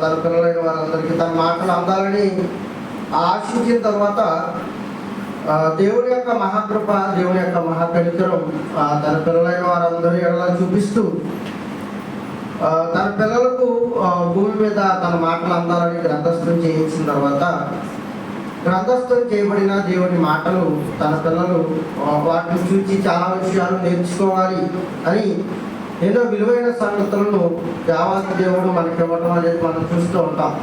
తన పిల్లలైన వారందరికీ తన మాటలు అందాలని ఆశించిన తర్వాత దేవుని యొక్క మహాకృప, దేవుని యొక్క మహాకనికరం తన పిల్లలైన వారందరి ఎడల చూపిస్తూ తన పిల్లలకు భూమి మీద తన మాటలు అందాలని గ్రంథస్థం చేయించిన తర్వాత, గ్రంథస్థం చేయబడిన దేవుని మాటలు తన పిల్లలు వాటిని చూసి చాలా విషయాలు నేర్చుకోవాలి అని ఎన్నో విలువైన సంగతులను దేవాది దేవుడు మనకి ఇవ్వడం అనేది మనం చూస్తూ ఉంటాం.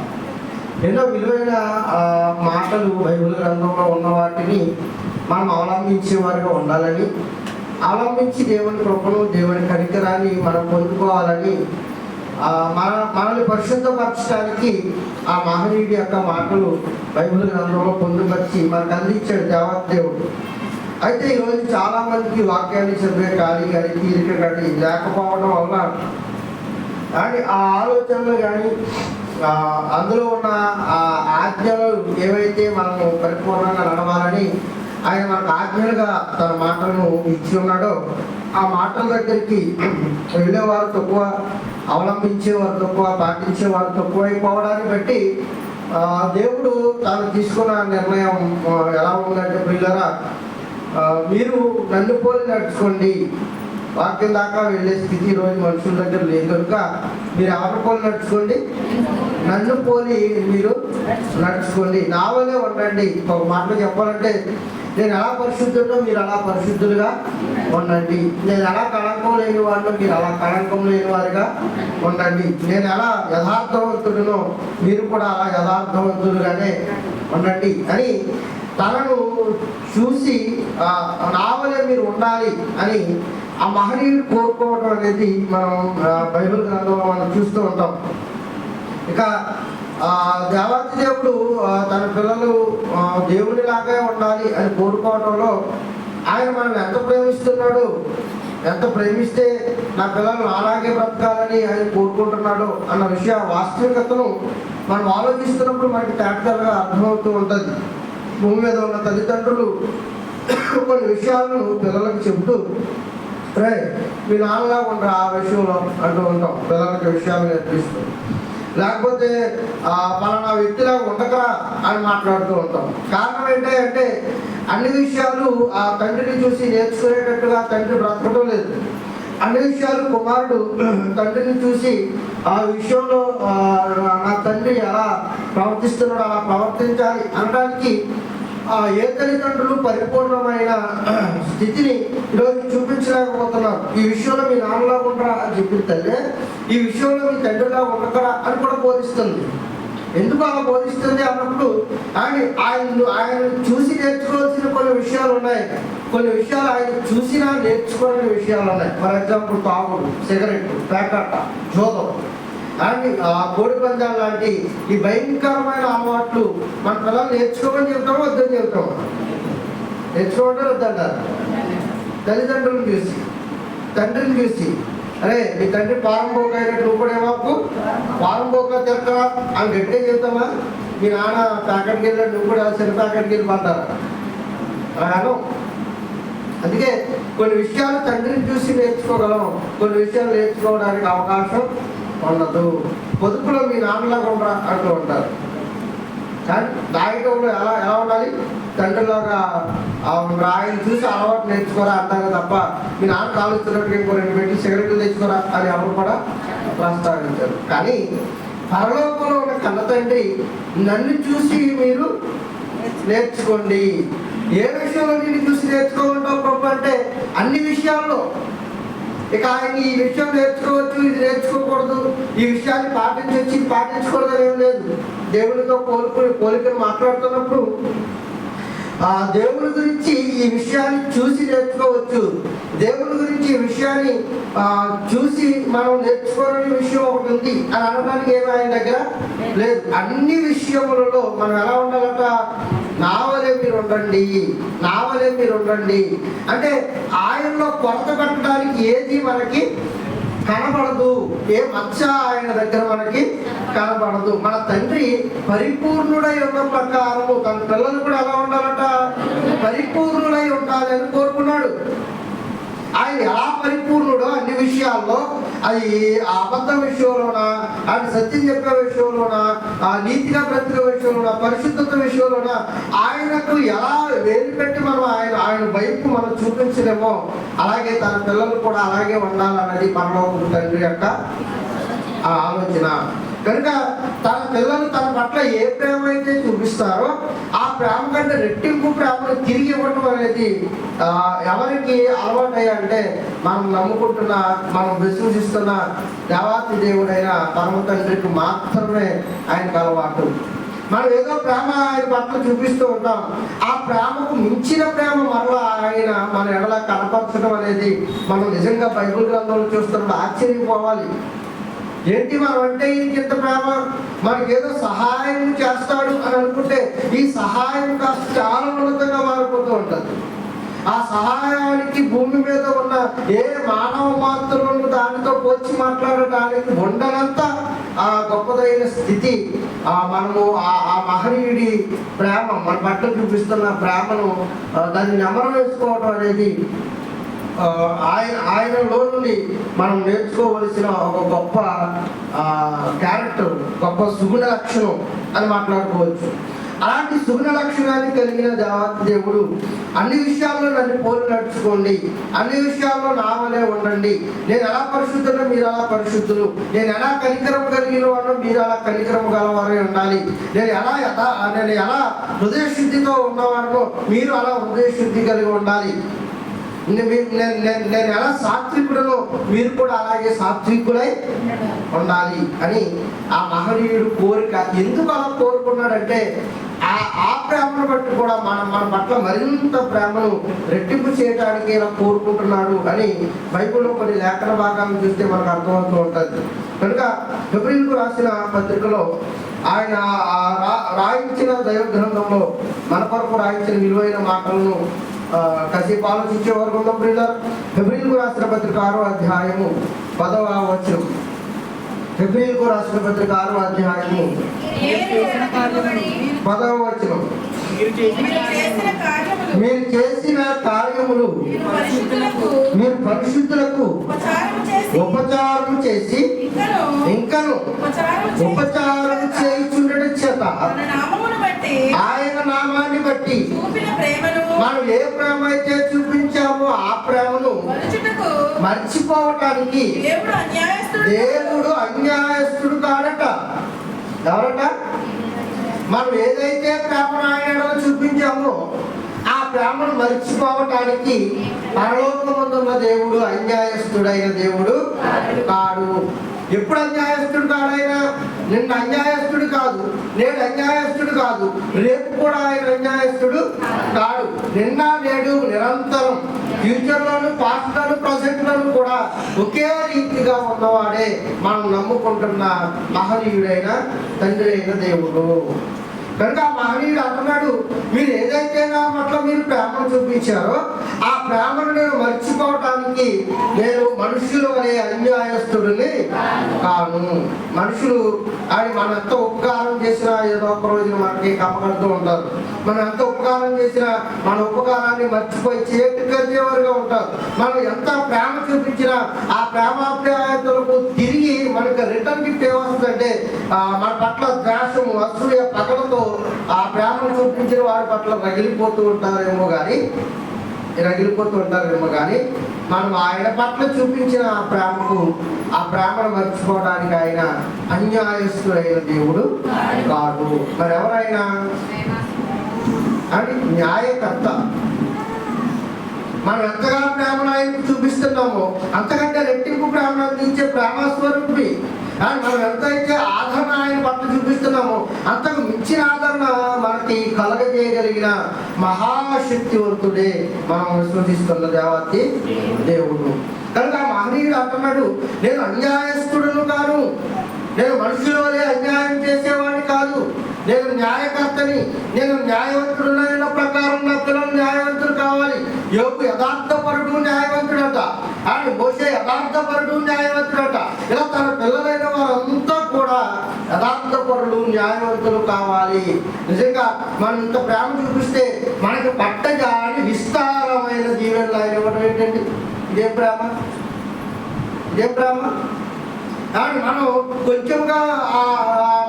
ఎన్నో విలువైన మాటలు బైబిల్ గ్రంథంలో ఉన్న వాటిని మనం అవలంబించేవారిగా ఉండాలని, అవలంబించి దేవుని కృపను, దేవుని కనికరాన్ని మనం పొందుకోవాలని, మనల్ని పరిశుద్ధపరచడానికి ఆ మహనీయుడి యొక్క మాటలు బైబిల్ గ్రంథంలో పొందుపరిచి మనకు అందించాడు దేవాది దేవుడు. అయితే ఈరోజు చాలామందికి వాక్యాన్ని చదివే ఖాళీ కానీ తీరిక కానీ లేకపోవడం వల్ల కానీ ఆ ఆలోచనలు కానీ అందులో ఉన్న ఆజ్ఞలు ఏవైతే మనము పరిపూర్ణంగా నడవాలని ఆయన మనకు ఆజ్ఞలుగా తన మాటలను ఇచ్చి ఉన్నాడో ఆ మాటల దగ్గరికి వెళ్ళేవారు తక్కువ, అవలంబించేవారు తక్కువ, పాటించేవారు తక్కువ అయిపోవడాన్ని బట్టి దేవుడు తాను తీసుకున్న నిర్ణయం ఎలా ఉందంటే, పిల్లరా మీరు నన్ను పోలి నడుచుకోండి. వాక్యం దాకా వెళ్ళే స్థితి ఈరోజు మనుషుల దగ్గర లేదు కనుక మీరు ఎవరి పోలి నడుచుకోండి, నన్ను పోలి మీరు నడుచుకోండి, నా వల్లే ఉండండి. ఒక మాటలు చెప్పాలంటే, నేను ఎలా పరిశుద్ధుడో మీరు అలా పరిశుద్ధులుగా ఉండండి, నేను ఎలా కళంకం లేని వాడినో మీరు అలా కళంకం లేని వారిగా ఉండండి, నేను ఎలా యథార్థవంతుడినో మీరు కూడా అలా యథార్థవంతులుగానే ఉండండి అని తనను చూసి నా వల్లే మీరు ఉండాలి అని ఆ మహనీయుడు కోరుకోవడం అనేది మనం బైబిల్ గ్రంథంలో మనం చూస్తూ ఉంటాం. ఇక దేవాది దేవుడు తన పిల్లలు దేవునిలాగే ఉండాలి అని కోరుకోవడంలో ఆయన మనల్ని ఎంత ప్రేమిస్తున్నాడు, ఎంత ప్రేమిస్తే నా పిల్లలు అలాగే బ్రతకాలని ఆయన కోరుకుంటున్నాడు అన్న విషయ వాస్తవికతను మనం ఆలోచిస్తున్నప్పుడు మనకి తేటగా అర్థమవుతూ ఉంటుంది. భూమి మీద ఉన్న తల్లిదండ్రులు కొన్ని విషయాలను పిల్లలకు చెబుతూ, రే మీ నాన్నలా ఉండరు ఆ విషయంలో అంటూ ఉంటాం, పిల్లలకి విషయాలు నేర్పిస్తూ. లేకపోతే పలానా వ్యక్తిలా ఉండకరా అని మాట్లాడుతూ ఉంటాం. కారణం ఏంటంటే అన్ని విషయాలు ఆ తండ్రిని చూసి నేర్చుకునేటట్టుగా తండ్రి బ్రతకడం లేదు. అన్ని విషయాలు కుమారుడు తండ్రిని చూసి ఆ విషయంలో నా తండ్రి ఎలా ప్రవర్తిస్తున్నాడో అలా ప్రవర్తించాలి అనడానికి ఏ తల్లిదండ్రులు పరిపూర్ణమైన స్థితిని ఈరోజు చూపించలేకపోతున్నారు. ఈ విషయంలో మీ నాన్నలా ఉండరా అని చెప్పిన తల్లి ఈ విషయంలో మీ తండ్రిలా ఉండకరా అని కూడా బోధిస్తుంది. ఎందుకు అలా బోధిస్తుంది అన్నప్పుడు ఆయన చూసి నేర్చుకోవాల్సిన కొన్ని విషయాలు ఉన్నాయి, కొన్ని విషయాలు ఆయన చూసినా నేర్చుకోవాలని విషయాలు ఉన్నాయి. ఫర్ ఎగ్జాంపుల్ తాగుడు, సిగరెట్, పేకాట, జోదం అండ్ కోడి పందాలు లాంటి ఈ భయంకరమైన అలవాట్లు మన పిల్లలు నేర్చుకోమని చెబుతామో వద్దని చెబుతాము. నేర్చుకోవడం వద్దంటారు. తల్లిదండ్రులను చూసి, తండ్రిని చూసి, అరే మీ తండ్రి పారంపోక అయినట్టు నువ్వు కూడా ఏమాకు పారంపోక తిరగరా అని గట్టిగా చెబుతామా? మీ నాన్న ప్యాకెట్కి వెళ్ళాడు నువ్వు కూడా చిన్న ప్యాకెట్కి వెళ్ళి పడ్డారా? అలా అందుకే కొన్ని విషయాలు తండ్రిని చూసి నేర్చుకోగలం, కొన్ని విషయాలు నేర్చుకోవడానికి అవకాశం ఉండదు. పొదుపులో మీ నాన్నలాగా ఉండరా అంటూ ఉంటారు. కానీ దాయటంలో ఎలా ఉండాలి? తండ్రిలాగా ఆయన చూసి అలవాటు నేర్చుకోరా అంటారు తప్ప మీ నాన్న కాలుస్తున్నట్టుగా ఇంకో 2 పెట్టి సిగరెట్లు తెచ్చుకోరా అని ఎవరు కూడా ప్రస్తావించారు. కానీ పరలోకంలో ఉన్న కన్న తండ్రి నన్ను చూసి మీరు నేర్చుకోండి. ఏ విషయంలో నేను చూసి నేర్చుకోమంటావు ప్రభు అంటే అన్ని విషయాల్లో. ఇక ఆయన ఈ విషయం నేర్చుకోవచ్చు, ఇది నేర్చుకోకూడదు, ఈ విషయాన్ని పాటించవచ్చు, ఇది పాటించకూడదు ఏం లేదు. దేవునితో పోలికను మాట్లాడుతున్నప్పుడు దేవుని గురించి ఈ విషయాన్ని చూసి నేర్చుకోవచ్చు, దేవుని గురించి ఈ విషయాన్ని చూసి మనం నేర్చుకోవాలనే విషయం ఒకటి ఉంది అని అనడానికి ఏమీ ఆయన దగ్గర లేదు. అన్ని విషయములలో మనం ఎలా ఉండాలట? నా వలే మీరు ఉండండి, నా వలే మీరు ఉండండి అంటే ఆయనలో కొరత పెట్టడానికి ఏది మనకి కనబడదు, ఏ మచ్చ ఆయన దగ్గర మనకి కనబడదు. మన తండ్రి పరిపూర్ణుడై ఉన్న ప్రకారము తన పిల్లలు కూడా ఎలా ఉండాలట? పరిపూర్ణుడై ఉండాలి అని కోరుకున్నాడు. ఆయన ఎలా పరిపూర్ణుడో అన్ని విషయాల్లో అది ఆ అబద్ధం విషయంలోనా, అది సత్యం చెప్పే విషయంలోనా, ఆ నీతిగా బ్రతికే విషయంలోనా, పరిశుద్ధత విషయంలోనా ఆయనకు ఎలా వేలు పెట్టి మనం ఆయన వైపు మనం చూపించలేమో అలాగే తన పిల్లలు కూడా అలాగే ఉండాలన్నది పరలోక తండ్రి యొక్క ఆలోచన. కనుక తన పిల్లలు తన పట్ల ఏ ప్రేమ అయితే చూపిస్తారో ఆ ప్రేమ కంటే రెట్టింపు ప్రేమను తిరిగి ఇవ్వటం అనేది ఎవరికి అలవాటయ్యా అంటే మనం నమ్ముకుంటున్న, మనం విశ్వసిస్తున్న దేవాతి దేవుడైన పరమ తండ్రికి మాత్రమే ఆయనకు అలవాటు. మనం ఏదో ప్రేమ ఆయన పట్ల చూపిస్తూ ఉంటాం, ఆ ప్రేమకు మించిన ప్రేమ మరలా ఆయన మన ఎడల కనపరచడం అనేది మనం నిజంగా బైబిల్ గ్రంథంలో చూస్తున్నప్పుడు ఆశ్చర్యపోవాలి. ఏంటి మనం అంటే ఇంత ప్రేమ, మనకేదో సహాయం చేస్తాడు అని అనుకుంటే ఈ సహాయం కాస్త చాలా ఉన్నతంగా మారిపోతూ ఉంటుంది. ఆ సహాయానికి భూమి మీద ఉన్న ఏ మానవ మాత్రులను దానితో పోల్చి మాట్లాడటానికి ఉండనంత ఆ గొప్పదైన స్థితి మనము ఆ మహనీయుడి ప్రేమ మన పట్ల చూపిస్తున్న ప్రేమను దాన్ని నెమరు వేసుకోవడం అనేది ఆయనలో నుండి మనం నేర్చుకోవలసిన ఒక గొప్ప క్యారెక్టర్, గొప్ప సుగుణ లక్షణం అని మాట్లాడుకోవచ్చు. అలాంటి సుగుణ లక్షణాన్ని కలిగిన దేవాతి దేవుడు అన్ని విషయాల్లో నన్ను పోలి నడుచుకోండి, అన్ని విషయాల్లో నా వలే ఉండండి, నేను ఎలా పరిశుద్ధులో మీరు అలా పరిశుద్ధులు, నేను ఎలా కనికరం కలిగిన వాడో మీరు అలా కనికరం గలవారే ఉండాలి, నేను ఎలా హృదయ శుద్ధితో ఉన్నవాడో మీరు అలా హృదయ శుద్ధి కలిగి ఉండాలి, నేను ఎలా సాత్వికుడనో మీరు కూడా అలాగే సాత్వికులై ఉండాలి అని ఆ మహనీయుడు కోరిక ఎందుకు అలా కోరుకున్నాడంటే ఆ ప్రేమను బట్టి కూడా మన పట్ల మరింత ప్రేమను రెట్టింపు చేయడానికి ఇలా కోరుకుంటున్నాడు అని బైబిల్లో కొన్ని లేఖన భాగాలను చూస్తే మనకు అర్థమవుతూ ఉంటుంది. కనుక హెబ్రీయులకు రాసిన పత్రికలో ఆయన రాయించిన దైవ గ్రంథంలో మన కొరకు రాయించిన విలువైన మాటలను కాసేపు ఆలోచించే వరకు ఉన్న ప్రియులారా, హెబ్రీయులకు రాసిన పత్రిక 6వ అధ్యాయము 10వ వచనం. హెబ్రీయులకు రాసిన పత్రిక 6వ అధ్యాయము 10వ వచనం. మీరు చేసిన కార్యములు మీరు పరిశుద్ధులకు ఉపచారం చేసి ఇంకను ఉపచారం చేయుచుండట చేత ఆయన నామాన్ని బట్టి మనం ఏ ప్రేమ అయితే చూపించామో ఆ ప్రేమను మర్చిపోవటానికి దేవుడు అన్యాయస్తుడు కాడట. ఎవరట? మనం ఏదైతే ప్రేమను ఆయన చూపించామో ఆ ప్రేమను మర్చిపోవటానికి పరలోకమందున్న దేవుడు అన్యాయస్తుడైన దేవుడు కాడు. ఎప్పుడు అన్యాయస్తుడు కాడైనా? నిన్న అన్యాయస్తుడు కాదు, నేడు అన్యాయస్తుడు కాదు, రేపు కూడా ఆయన అన్యాయస్తుడు కాడు. నిన్న నేడు నిరంతరం ఫ్యూచర్లోను పాస్ట్లోను ప్రజెంట్లోను కూడా ఒకే రీతిగా ఉన్నవాడే మనం నమ్ముకుంటున్న మహనీయుడైన తండ్రి అయిన దేవుడు. కనుక ఆ మహనీయుడు అంటున్నాడు, మీరు ఏదైతే నా పట్ల మీరు ప్రేమను చూపించారో ఆ ప్రేమను నేను మర్చిపోవటానికి నేను మనుషుల వలె అన్యాయస్తుడిని కాను. మనుషులు అని మనం ఎంత ఉపకారం చేసినా ఏదో ఒక రోజున మనకి కమ్మకడుతూ ఉంటారు. మనం ఎంత ఉపకారం చేసినా మన ఉపకారాన్ని మర్చిపోయి చేతి కలిగేవారుగా ఉంటారు. మనం ఎంత ప్రేమ చూపించినా ఆ ప్రేమాప్యాయతలకు తిరిగి మనకు రిటర్న్ గిఫ్ట్ ఏమొస్తుందంటే మన పట్ల ద్వేషము, అసూయ, పగలతో ఆ ప్రేమను చూపించిన వారి పట్ల రగిలిపోతూ ఉంటారేమో కానీ మనం ఆయన పట్ల చూపించిన ఆ ప్రేమను మర్చిపోవడానికి ఆయన అన్యాయస్తుడైన దేవుడు కాదు. మరి ఎవరైనా అని న్యాయకర్త. మనం ఎంతగా ప్రేమను ఆయనకు చూపిస్తున్నామో అంతకంటే రెట్టింపు ప్రేమను అందించే ప్రేమస్వరూపి. కానీ మనం ఎంతైతే ఆదరణ ఆయన పట్ల చూపిస్తున్నామో అంతకు మించిన ఆదరణ మనకి కలగజేయగలిగిన మహాశక్తివంతుడే మనం విశ్వసిస్తున్న దేవాతి దేవుడు. కనుక ఆ మహనీయుడు అంటున్నాడు, నేను అన్యాయస్తుడును కాను, నేను మనుషుల వలె అన్యాయం చేసేవాడిని కాదు, నేను న్యాయకర్తని, నేను న్యాయవంతుడున్న ప్రకారం నా పిల్లలు న్యాయవంతులు కావాలి. యోగు యథార్థపరుడు న్యాయవంతుడట, ఆయన మోషే యథార్థపరుడు న్యాయవంతుడట. ఇలా తన పిల్లలైన వారంతా కూడా యథార్థపరులు, న్యాయవంతులు కావాలి. నిజంగా మనం ఇంత ప్రేమ చూపిస్తే మనకి పట్టజాని విస్తారమైన దీవెనలు ఆయన ఇవ్వడం ఏంటండి? ఇదే ప్రేమ. ఏం ప్రేమ? కానీ మనం కొంచెంగా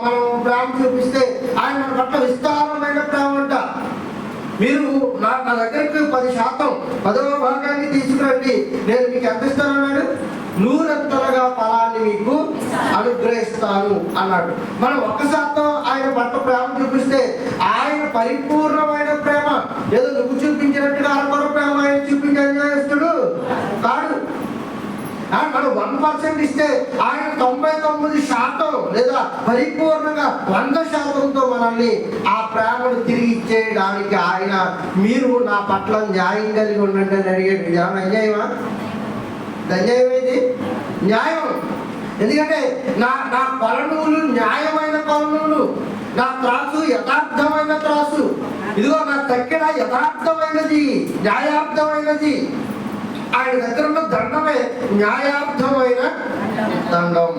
మనం ప్రేమ చూపిస్తే ఆయన మన పట్ల విస్తారమైన ప్రేమ అంట. మీరు నా దగ్గరికి 10% 10వ భాగాన్ని తీసుకురండి, నేను మీకు ఎంత ఇస్తానన్నాడు? 100 ఫలాన్ని మీకు అనుగ్రహిస్తాను అన్నాడు. మనం 1% ఆయన పట్ల ప్రేమ చూపిస్తే ఆయన పరిపూర్ణమైన ప్రేమ. ఏదో నువ్వు చూపించినట్టుగా అరకొర ప్రేమ ఆయన చూపించి అన్యాయస్తుడు కాదు. మనం 1% ఇస్తే ఆయన 99% లేదా పరిపూర్ణంగా 100%తో మనల్ని ఆ ప్రేమను తిరిగి ఇచ్చేయడానికి ఆయన మీరు నా పట్ల న్యాయం కలిగి ఉండండి అని అడిగాడు. ఇది ఏమన్నా అన్యాయమా? అన్యాయమేది న్యాయం. ఎందుకంటే నా కొలనూలు న్యాయమైన కొలనూలు, నా త్రాసు యథార్థమైన త్రాసు. ఇదిగో నా తక్కెడ యథార్థమైనది, న్యాయార్థమైనది. ఆయన దగ్గర ఉన్న దండమే న్యాయార్థమైన దండం.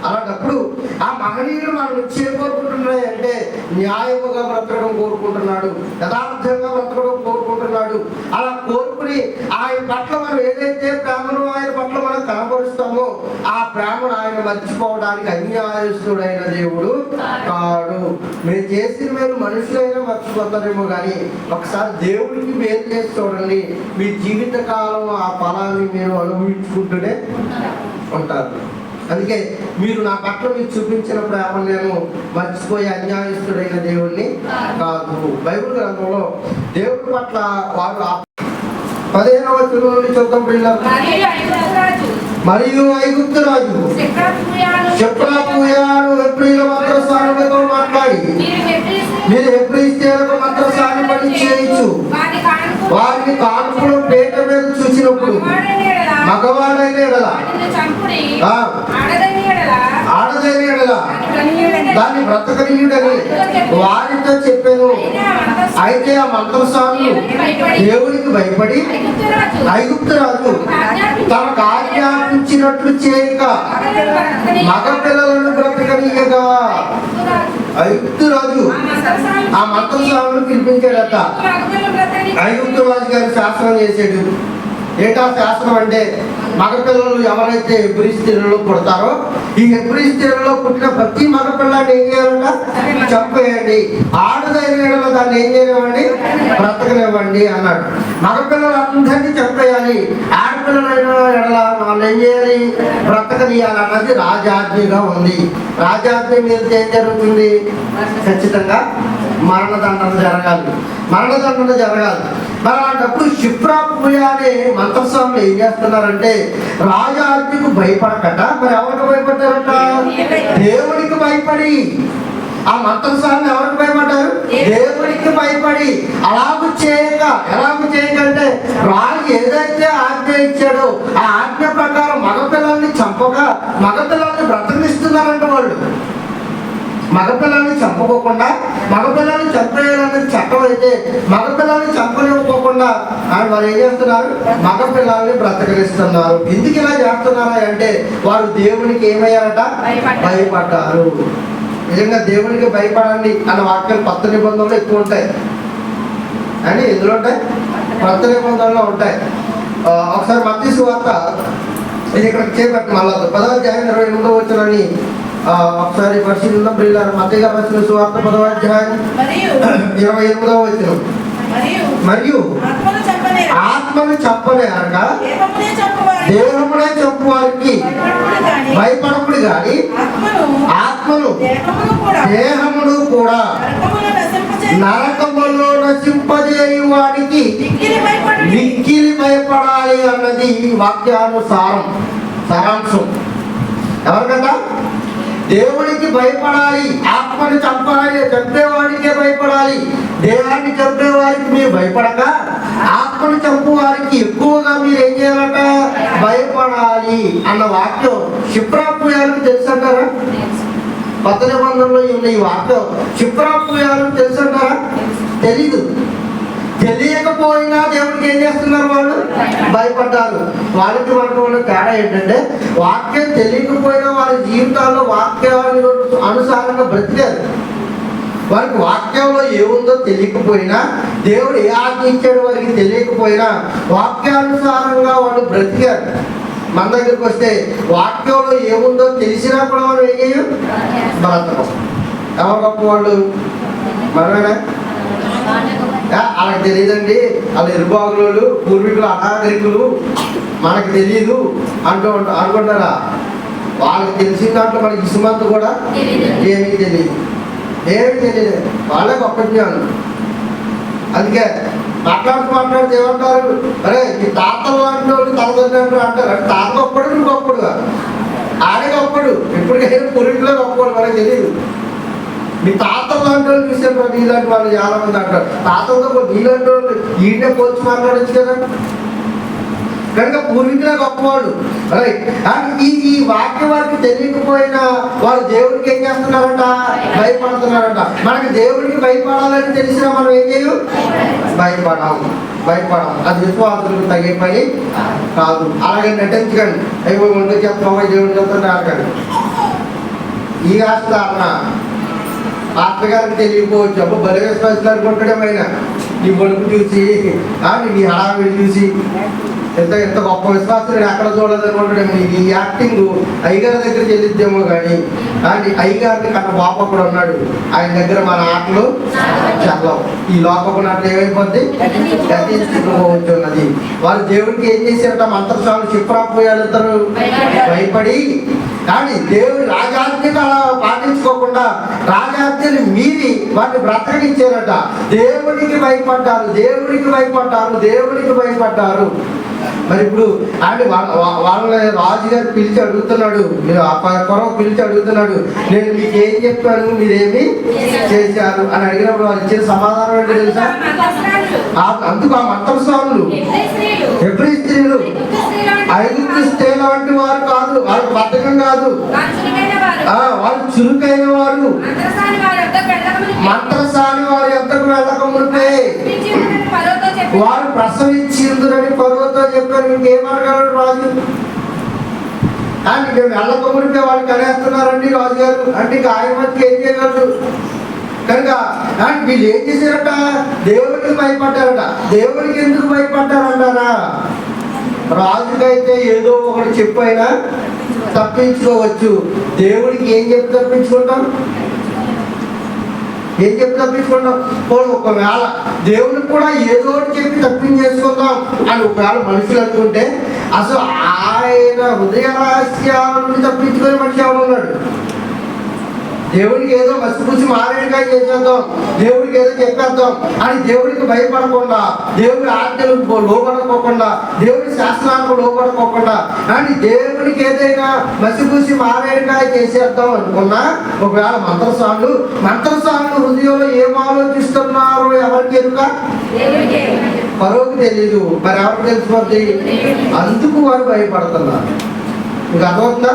అలాంటప్పుడు ఆ మహనీయుడు మనం వచ్చే కోరుకుంటున్నాయి అంటే న్యాయముగా బ్రతకడం కోరుకుంటున్నాడు, యథార్థంగా బ్రతకడం కోరుకుంటున్నాడు. అలా కోరుకుని ఆయన పట్ల మనం ఏదైతే ప్రేమను ఆయన పట్ల మనం కనపరుస్తామో ఆ ప్రేమను ఆయన మర్చిపోవడానికి అన్యాయస్తుడైన దేవుడు కాడు. మీరు చేసిన మేలు మనుషులైనా మర్చిపోతారేమో కానీ ఒకసారి దేవుడికి మేలు చేసి చూడండి, మీ జీవిత కాలం ఆ ఫలాన్ని మీరు అనుభవించుకుంటూనే ఉంటారు. అందుకే మీరు నా పట్ల మీరు చూపించిన ప్రేమ నేను మర్చిపోయే అన్యాయస్తుడైన దేవుడిని కాదు. బైబిల్ గ్రంథంలో దేవుడి పట్ల వారు 15వ వచనం నుండి చూద్దాం పిల్లలు. మరియు ఐగుప్తు రాజు చెప్పుయాను ఎప్రిల మంత్రస్థానులతో మాట్లాడి మీరు హెబ్రీయులకు మంత్రస్థానం పని చేయొచ్చు. వారిని కాన్పులో పేట మీద చూసినప్పుడు మగవాడైన ఎడల ఆడదైన ఎడల దాన్ని బ్రతకనీయుడని వారితో చెప్పాను. అయితే ఆ మంత్రస్వాములు దేవునికి భయపడి ఐగుప్తు రాజు తనకు ఆజ్ఞాపించినట్లు చేయక మగ పిల్లలను బ్రతకనీయగా ఐగుప్తు రాజు ఆ మంత్రస్వాములు పిలిపించాడట. ఐగుప్తు రాజు గారి శాసనం చేసాడు. ఏంటా శాసనం అంటే మగపిల్లలు ఎవరైతే హెబ్రీ స్త్రీలలో పుడతారో ఈ హెబ్రీ స్త్రీలలో పుట్టిన ప్రతి మగపిల్లాన్ని ఏం చేయాలంట? చంపేయండి. ఆడదైన దాన్ని ఏం చేయనివ్వండి? బ్రతకనివ్వండి అన్నాడు. మగపిల్లలు అందరినీ చంపేయాలి, ఆడపిల్లలైన ఎడల వాళ్ళు ఏం చేయాలి? బ్రతకనియాలన్నది రాజాజ్ఞగా ఉంది. రాజాజ్ఞ మీద ఏం జరుగుతుంది? ఖచ్చితంగా మరణదండన జరగాలి, మరణదండన జరగాలి. మరి అలాంటప్పుడు షిప్రాపుయ అనే మంత్రస్వాములు ఏం చేస్తున్నారంటే రాజాజ్ఞకు భయపడకట మరి ఎవరికి భయపడ్డారట? దేవుడికి భయపడి. ఆ మంత్రస్వామిని ఎవరికి భయపడ్డారు? దేవుడికి భయపడి. ఎలాగూ చేయకంటే రాజు ఏదైతే ఆజ్ఞ ఇచ్చాడో ఆ ఆజ్ఞ ప్రకారం మగపిల్లల్ని చంపగా మగపిల్లల్ని బ్రతకనిస్తున్నారంట. వాళ్ళు మగపిల్లల్ని చంపుకోకుండా మగపిల్లల్ని చంపేయాలనేది చట్టం అయితే మగపిల్లల్ని చంపనివ్వకోకుండా వారు ఏం చేస్తున్నారు? మగపిల్లల్ని బ్రతకరిస్తున్నారు. ఎందుకు ఇలా చేస్తున్నారా అంటే వారు దేవునికి ఏమయ్యారట? భయపడ్డారు. నిజంగా దేవునికి భయపడండి అన్న వాక్యాలు కొత్త నిబంధనలు ఎక్కువ ఉంటాయి అని ఎందులో ఉంటాయి? కొత్త నిబంధనలో ఉంటాయి. ఒకసారి మత్తయి సువార్త ఇది ఇక్కడ చేపట్టి మళ్ళా 10వ అధ్యాయం 28వ వచనాన్ని ఒకసారి పరిశీలిద్దాం ప్రియులారా. మత్తయి గారు రాసిన సువార్త 10వ అధ్యాయం 28వ వచనం. మరియు ఆత్మను చంపలేక దేహమునే చంపు వారికి భయపడకుడు గాని ఆత్మను దేహమును కూడా నరకములో నశింపజేయు వాడికి మిక్కిలి భయపడాలి అన్నది వాక్యానుసారం సారాంశం. ఎవరికంట? దేవుడికి భయపడాలి, ఆత్మని చంపాలి, చంపేవాడికే భయపడాలి. దేహాన్ని చంపేవారికి మీరు భయపడక ఆత్మను చంపు వారికి ఎక్కువగా మీరు ఏం చేయాలట? భయపడాలి అన్న వాక్యం షిప్రాపుయాలకు తెలుసంటారా? కొత్త నిబంధనలో ఉన్న ఈ వాక్యం షిప్రాపుయాలకు తెలుసంటారా? తెలీదు. తెలియకపోయినా దేవుడికి ఏం చేస్తున్నారు? వాళ్ళు భయపడ్డారు. వాళ్ళకి మనకు తేడా ఏంటంటే వాక్యం తెలియకపోయినా వారి జీవితాల్లో వాక్యాన్ని అనుసారంగా బ్రతికారు. వారికి వాక్యంలో ఏముందో తెలియకపోయినా దేవుడు ఏ ఆజ్ఞ ఇచ్చాడో వారికి తెలియకపోయినా వాక్యానుసారంగా వాళ్ళు బ్రతికారు. మన దగ్గరికి వస్తే వాక్యంలో ఏముందో తెలిసినా కూడా మనం ఏం చేయం, బ్రతకం. ఎవరు గొప్ప వాళ్ళు? మనమేనా? వాళ్ళకి తెలియదండి, వాళ్ళు ఎరుబాగులు, పూర్వీకులు, అనాగరికులు, మనకు తెలియదు అనుకుంటారా? వాళ్ళకి తెలిసిన దాంట్లో మనకి ఇసుమంత కూడా ఏమీ తెలియదు. వాళ్ళే గొప్ప జ్ఞానం. అందుకే మాట్లాడుతూ ఏమంటారు, అరే ఈ తాతలు లాంటి వాళ్ళు తలదండ్రి అంటారు. అంటే తాత గొప్పడు, నువ్వు గొప్పడుగా, ఆడే గొప్పడు. ఎప్పటికైనా పూర్వీకులే గొప్పవాడు, మనకి తెలియదు. మీ తాతలు లాంటి వాళ్ళు చూసారు, నీలాంటి వాళ్ళు చాలా మంది అంటారు. తాతలతో నీలాంటి వాళ్ళు ఈయనే పోల్చి మాట్లాడచ్చు కదా. కనుక పూర్వీకులే గొప్పవాళ్ళు, రైట్. అండ్ ఈ వాక్యం వారికి తెలియకపోయినా వారు దేవుడికి ఏం చేస్తున్నారంట, భయపడుతున్నారంట. మనకి దేవుడికి భయపడాలని తెలిసినా మనం ఏం చేయం, భయపడం. అది విశ్వాసులకు తగే పని కాదు. అలాగే నటించకండి, అయ్యో ముందు చెప్తామో దేవుడికి చెప్తుంటే అడగండి. ఈ ఆస్తి ఆత్మగారికి తెలియకపోవచ్చు. అప్పుడు బలి విశ్వాసాలు అనుకుంటాడేమైనా నీ బొడుకు చూసి, నీ హడావిడి చూసి, ఎంత గొప్ప విశ్వాసం ఎక్కడ చూడలేదు అనుకుంటాడేమో. ఈ యాక్టింగ్ అయ్యగారి దగ్గర చెల్లిద్దేమో కానీ అయ్యగారిని కన్నా బాప కూడా ఉన్నాడు, ఆయన దగ్గర మన ఆటలు చల్లవు. ఈ లోకపు నాటలు ఏమైపోద్ది, గతించుకున్నది. వాళ్ళు దేవుడికి ఏం చేశారట, మంత్రస్వామి చిప్రాపోయారు ఇద్దరు భయపడి. కానీ దేవుడి రాజాజ్ఞను అలా పాటించుకోకుండా రాజాజ్ఞని మీరి వాటిని బ్రతకనిచ్చారట. దేవుడికి భయపడ్డారు. మరి ఇప్పుడు అంటే వాళ్ళని రాజుగారు పిలిచి అడుగుతున్నాడు, పిలిచి అడుగుతున్నాడు, నేను మీకు ఏం చెప్పాను, మీరేమి చేశారు అని అడిగినప్పుడు వాళ్ళు ఇచ్చిన సమాధానం ఏంటో తెలుసా? అందుకు ఆ మంత్రస్వాములు హెబ్రీ స్త్రీలు ఐగుప్తు స్త్రీల వంటి వారు కాదు, వాళ్ళకి బద్ధకం కాదు, వాళ్ళు చురుకైన వారు. మంత్రసాని వారు ఎంతకు వెళ్ళక మునిపే వారు ప్రసవించిందురని ఫరోతో చెప్పారు. ఇంకేమనగలడు రాజు? మేము వెళ్ళక మునిపే వాళ్ళు కనేస్తున్నారండి రాజుగారు అంటే ఇక ఆయన మధ్య ఏం చేయగలరు? కనుక వీళ్ళు ఏం చేశారట, దేవుడికి భయపడ్డారట. దేవుడికి ఎందుకు భయపడ్డారంటారా? రాజుకైతే ఏదో ఒకటి చెప్పైనా తప్పించుకోవచ్చు. దేవుడికి ఏం చెప్పి తప్పించుకుంటాం? ఒకవేళ దేవుడికి కూడా ఏదో ఒకటి చెప్పి తప్పించేసుకుందాం అని ఒకవేళ మనుషులు అనుకుంటే అసలు ఆయన హృదయ రహస్యాల నుండి తప్పించుకునే మనిషి ఎవరు ఉన్నాడు? దేవుడికి ఏదో మసిపూసి మారేడుకాయ చేసేద్దాం, దేవుడికి ఏదో చెప్పేద్దాం అని దేవుడికి భయపడకుండా, దేవుడి ఆజ్ఞలకు లోపడుకోకుండా, దేవుడి శాస్త్రాలకు లోపడుకోకుండా అని దేవుడికి ఏదైనా మసిపూసి మారేడుకాయ చేసేద్దాం అనుకున్నా ఒకవేళ మంత్రస్వాములు హృదయంలో ఏం ఆలోచిస్తున్నారో ఎవరికి ఎరుక? ఫరోకి తెలియదు, మరి ఎవరికి తెలిసిపోద్ది? అందుకు వారు భయపడుతున్నారు. మీకు అర్థమవుతుందా?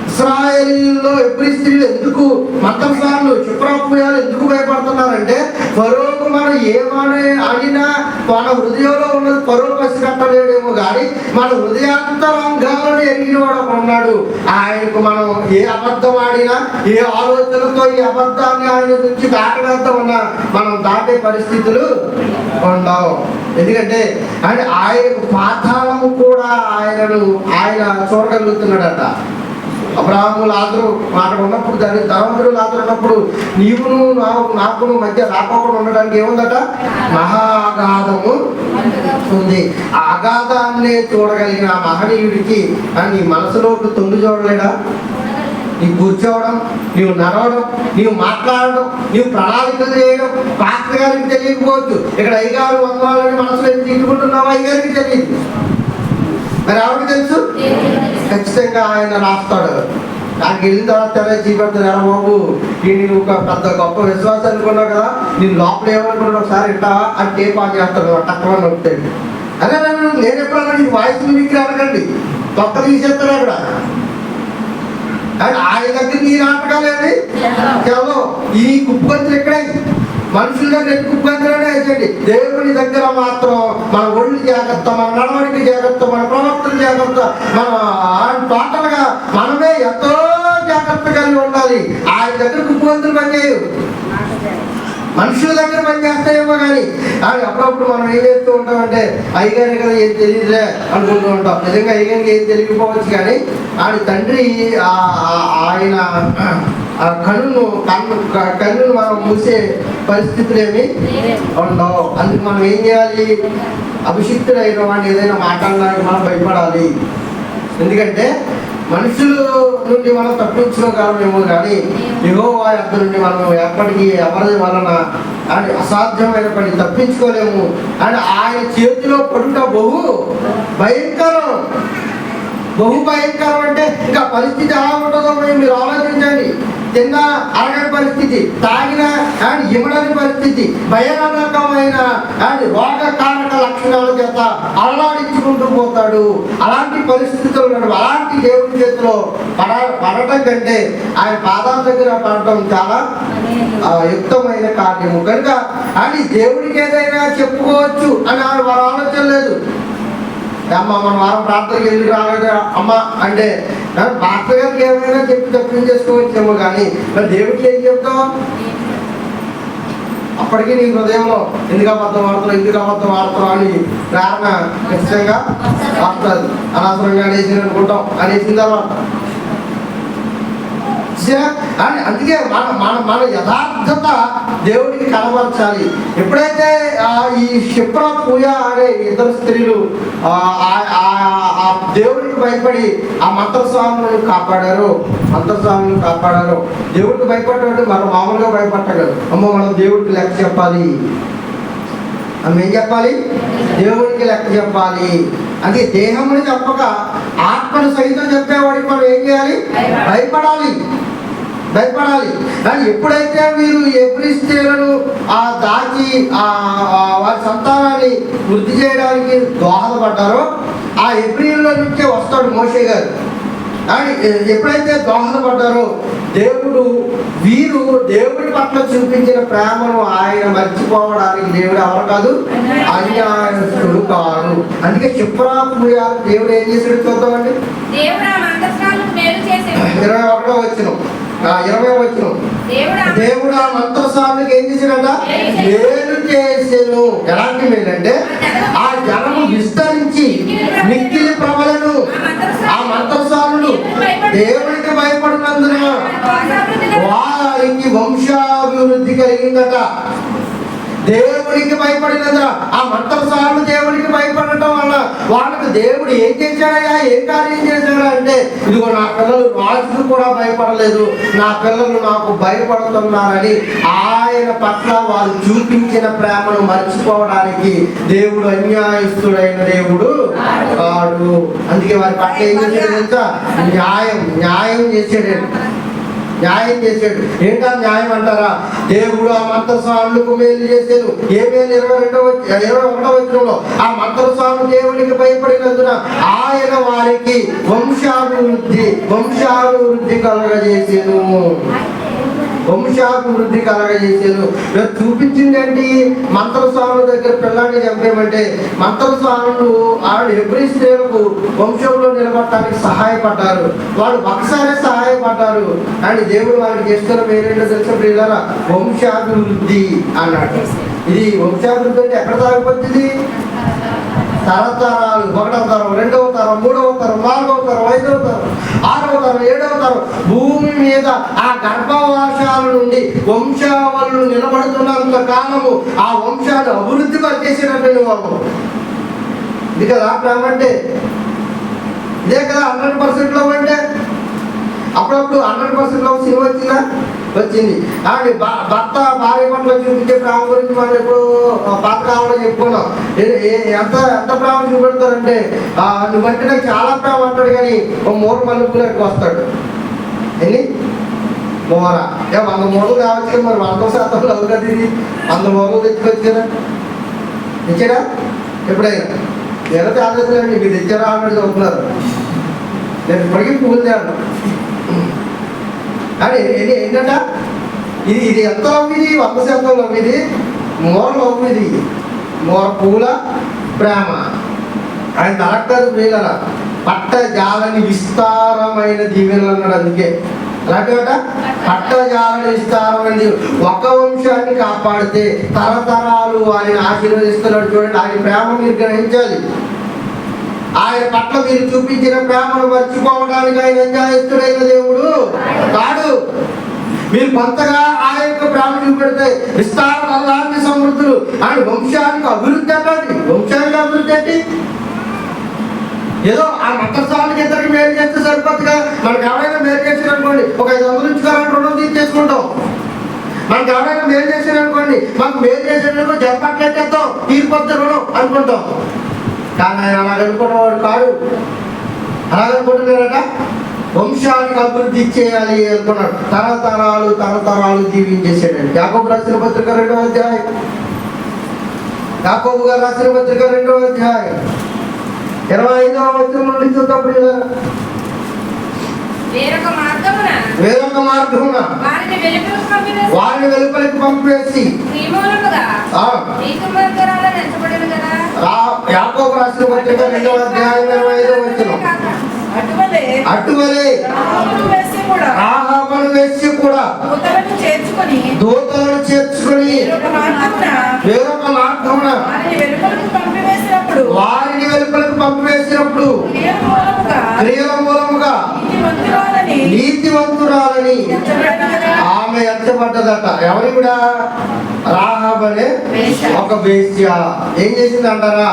ఇశ్రాయేలీయుల్లో హెబ్రీ స్త్రీలు ఎందుకు మంత్రస్వాములు క్షిప్రాపోయాలు ఎందుకు భయపడుతున్నారంటే ఫరోకు మనం ఏమని అడినా మన హృదయంలో ఉన్నది ఫరో పసిగట్టలేడేమో కానీ మన హృదయాంతరంగాలను ఎరిగిన వాడు ఉన్నాడు. ఆయనకు మనం ఏ అబద్ధం ఆడినా, ఏ ఆలోచనతో ఈ అబద్ధాన్ని ఆయన నుంచి దాటడంతో ఉన్నా మనం దాటే పరిస్థితులు ఉండవు. ఎందుకంటే ఆయనకు పాతాళము కూడా ఆయన చూడగలుగుతున్నాడట. అబ్రాహాము లాజరు అక్కడ ఉన్నప్పుడు ధనవంతుడు లాజరు ఉన్నప్పుడు నీవును నాకును మధ్య రాకపోకుండా ఉండడానికి ఏముందట? మహాగాధము ఉంది. ఆ అగాధాన్ని చూడగలిగిన ఆ మహనీయుడికి నీ మనసులోకి తొంగి చూడలేడా? నీవు కూర్చోవడం, నీవు నడవడం, నీవు మాట్లాడడం, నీవు ప్రణాళికలు చేయడం పాస్టర్ గారికి తెలియకపోవచ్చు. ఇక్కడ అయ్యగారు వందనాలని మనసులో తీసుకుంటున్నావు, అయ్యగారికి తెలియదు. మరి ఎవరికి తెలుసు? ఖచ్చితంగా ఆయన రాస్తాడు. నాకు వెళ్ళిన తర్వాత చూపెడతాను, ఎలా బాబు నేను ఒక పెద్ద గొప్ప విశ్వాసం అనుకున్నావు కదా, నేను లోపల ఏమనుకున్నాను ఒకసారి ఇంటావా అని టేప్ ఆన్ చేస్తాడు, తక్కువ నొప్పుతాడు. అదే నేను ఎప్పుడన్నా నీకు వాయిస్ మిమిక్రీ అనకండి, తొక్క తీసేస్తాడు అక్కడ. ఆయన దగ్గర నీ నాటకాలేండి కేవలం ఈ కుప్పంతులు ఎక్కడే మనుషుల దగ్గర కుప్పంతులనే వేసేయండి. దేవుని దగ్గర మాత్రం మన ఒళ్ళు జాగ్రత్త, మన నడవడికి జాగ్రత్త, మన ప్రవర్తన జాగ్రత్త, మన టోటల్గా మనమే ఎంతో జాగ్రత్త కలిగి ఉండాలి. ఆయన దగ్గర కుప్పంతులు పనిచేయవు, మనుషుల దగ్గర పనిచేస్తాయేమో కానీ అప్పుడప్పుడు మనం ఏం చేస్తాం చేస్తూ ఉంటాం అంటే అయ్యగారి కదా ఏం తెలియదులే అనుకుంటూ ఉంటాం. నిజంగా అయ్యగారికి ఏం తెలియకపోవచ్చు, కానీ ఆయన తండ్రి ఆయన కన్నును మనం మూసే పరిస్థితులు ఏమి ఉండవు. అందుకు మనం ఏం చేయాలి? అభిషిక్తుడైన వాడిని ఏదైనా మాట్లాడడానికి మనం భయపడాలి. ఎందుకంటే మనుషుల నుండి మనం తప్పించుకోగలమేమో, కానీ యెహోవా యొద్ద నుండి మనం ఎప్పటికీ ఎవరి వలన అని అసాధ్యమైన పని తప్పించుకోలేము. అని ఆయన చేతిలో పడుట బహు భయంకరం. బహు భయంకరం అంటే ఇంకా పరిస్థితి ఎలా ఉంటుందో మీరు ఆలోచించండి. తిన్న అరగని పరిస్థితి, తాగిన అండ్ ఇవ్వడని పరిస్థితి, భయానకమైన అండ్ రోగకారక లక్షణాల చేత అలలాడించుకుంటూ పోతాడు. అలాంటి పరిస్థితులు అలాంటి దేవుడి చేతిలో పడటం కంటే ఆయన పాదాల దగ్గర పడటం చాలా యుక్తమైన కార్యము. కనుక అని దేవుడికి ఏదైనా చెప్పుకోవచ్చు అని వారు ఆలోచన లేదు. అమ్మ మన వారం ప్రార్థనకి ఎందుకు రాలేదు అమ్మ అంటే పాస్టర్ గారికి ఏమైనా చెప్పి తప్పించేసుకోవచ్చేమో, కానీ మరి దేవుడికి ఏం చెప్తావు? అప్పటికీ నీ హృదయంలో ఎందుకు అబద్ధం వాడుతున్నావు అని ప్రేరణ ఖచ్చితంగా వస్తుంది. అనవసరంగా అనేసి అనుకుంటాం, అనేసిన తర్వాత అందుకే మన యథార్థత దేవుడికి కనబరచాలి. ఎప్పుడైతే ఈ క్షిప్ర పూజ అనే ఇద్దరు స్త్రీలు ఆ దేవుడికి భయపడి ఆ మంత్రస్వాములను కాపాడారు, దేవుడికి భయపడ్డాడు. మనం మామూలుగా భయపడగలరు. అమ్మో మనం దేవుడికి లెక్క చెప్పాలి, మనం ఏం చెప్పాలి? దేవుడికి లెక్క చెప్పాలి. అది దేహముని చెప్పక ఆత్మను సహితం చెప్పేవాడికి మనం ఏం చేయాలి? భయపడాలి. కానీ ఎప్పుడైతే మీరు ఎబ్రీ స్త్రీలను దాచి వారి సంతానాన్ని వృద్ధి చేయడానికి దోహదపడ్డారో ఆ ఎబ్రీల్లో నుంచే వస్తాడు మోషే గారు. కానీ ఎప్పుడైతే దోహదపడ్డారో వీరు దేవుడి పట్ల చూపించిన ప్రేమను ఆయన మర్చిపోవడానికి దేవుడు ఎవరు కాదు, అన్యాయస్తుడు కాదు. అందుకే క్షిప్రాపుయాలు దేవుడు ఏం చేశాడు చూద్దామండి. 21వ వచనం దేవుడు ఆ మంత్రసాలకు ఏం చేశాడట? మేలు చేసెను. ఎలాంటి మేలు అంటే ఆ జనము విస్తరించి మిక్కిలి ప్రబలను. ఆ మంత్రసాలు దేవుడికి భయపడినందున వారికి వంశాభివృద్ధి కలిగిందట. దేవుడికి భయపడినందున ఆ మంత్రసాలు దేవుడికి భయపడటం వల్ల వాళ్ళకు దేవుడు ఏం చేశాడయ్యా, ఏం కార్యం చేశాడా అంటే ఇదిగో నా పిల్లలు రాజుకు కూడా భయపడలేదు, నా పిల్లలు నాకు భయపడుతున్నారని ఆయన పట్ల వాళ్ళు చూపించిన ప్రేమను మర్చిపోవడానికి దేవుడు అన్యాయస్తుడైన దేవుడు కాడు. అందుకే వారి పట్ల ఏం చేశాడు తెలుసా? న్యాయం చేశాడు. ఏంటా న్యాయం అంటారా? దేవుడు ఆ మంత్రస్వాములకు మేలు చేశాడు. ఏ మేలు? 21వ వచనంలో ఆ మంత్రస్వామి దేవుడికి భయపడినందున ఆయన వారికి వంశాభివృద్ధి కలగజేసాను. చూపించిందండి. మంత్రస్వాముల దగ్గర పిల్లాన్ని చంపేమంటే మంత్రస్వాములు ఆవిడ ఎబ్రీ స్త్రీలకు వంశంలో నిలబడటానికి సహాయపడ్డారు. వాళ్ళు ఒకసారి సహాయపడ్డారు. కానీ దేవుడు వారికి చేస్తున్న పేరేంటో తెలుసా ప్రియులారా? వంశాభివృద్ధి అన్నాడు. ఇది వంశాభివృద్ధి అంటే ఎక్కడ సాగిపోతుంది? తరతరాలు, 1వ తరం, 2వ తరం, 3వ తరం, 4వ తరం, 5వ తరం, 6వ తరం, 7వ తరం భూమి మీద ఆ గర్భవాసాల నుండి వంశావళులు నిలబడుతున్నంత కాలము ఆ వంశాలు అభివృద్ధి పరిచేసినటువంటి వాళ్ళు. ఇది కదా ప్రేమ అంటే, ఇదే కదా 100% లవ్ అంటే. అప్పుడప్పుడు 100% లవ్ సినిమా వచ్చింది. కానీ భర్త భార్య పట్ల చూపించే ప్రేమ గురించి మనం ఎప్పుడు పాతకాలంలో చెప్పుకున్నాం. ఎంత ప్రేమ చూపెడతారంటే నువ్వంటే నాకు చాలా ప్రేమ అంటాడు, కానీ ఒక మూర మలుపులకు వస్తాడు. ఎన్ని మూర 100 మూరలు కావచ్చు, మరి 100% లవ్ కదా ఇది. 100 మూరలు తెచ్చుకోవచ్చు కదా. తెచ్చాడా ఎప్పుడైనా? ఎలా తేలేదండి, మీరు తెచ్చారా అన్నట్టు చెప్తున్నారు. నేను ఇప్పటికీ పువ్వులు తేను. కానీ ఏంటంట ఇది ఎంత లవ్? ఇది 100% లవ్. ఇది మూర లవ్. ఇది మూర పూల ప్రేమ. ఆయన తలక్కదు ప్రియులరా. పట్ట జాలని విస్తారమైన దీవెనలు అన్నాడు. అందుకే అలాంటివట పట్టజాలని విస్తారమైన ఒక వంశాన్ని కాపాడితే తరతరాలు ఆయన ఆశీర్వదిస్తున్నాడు. చూడండి, ఆయన ప్రేమ మీరు గ్రహించాలి. ఆయన పట్ల మీరు చూపించిన ప్రేమను మర్చిపోవడానికి ఆయన ఎంజాయిస్తుడైన దేవుడు కాడు. మీరు కొంతగా ఆ యొక్క ప్రేమ చూపెడితే విస్తారం అలాంటి సమృద్ధులు ఆయన వంశానికి అభివృద్ధి అంటండి. వంశానికి అభివృద్ధి అంటే ఏదో ఆ మతస్థానానికి ఇద్దరికి మేలు చేస్తే సరిపోతుందిగా. మనకు ఎవరైనా మేలు చేసారు అనుకోండి, ఒక 500 ఇచ్చుకోవాలని రుణం తీర్చేసుకుంటాం. మనకు ఎవరైనా మేలు చేసారు అనుకోండి, మాకు మేలు చేసేటప్పుడు జరపట్లేస్తాం, తీరిపోతే రుణం అనుకుంటాం. కానీ ఆయన అలాగ అనుకున్నవాడు కాడు. అలాగనుకుంటున్నారట, వంశానికి అభివృద్ధి చేయాలి అనుకున్నాడు. తరతరాలు జీవించేసాడండి. యాకోబు రాసిన పత్రిక 2వ అధ్యాయం, యాకోబు గారు రాసిన పత్రిక 2వ అధ్యాయం 25వ వచనం నుండి చూద్దాం. వేరొక మార్గమున వారిని వెలుపలికి పంపివేసి యాకోబు రాసిన పత్రిక 2వ అధ్యాయం 25వ వచనం, అటువలే రాహాబును వేసి కూడా దూతలను చేర్చుకొని వేరొక మార్గమున వారిని వెలుపలకు పంపివేసినప్పుడు క్రియల మూలముగా నీతివంతురాలని ఆమె ఎంచబడ్డదట. ఎవరి కూడా? రాహాబు అనే ఒక వేశ్య. ఏం చేసింది అంటారా?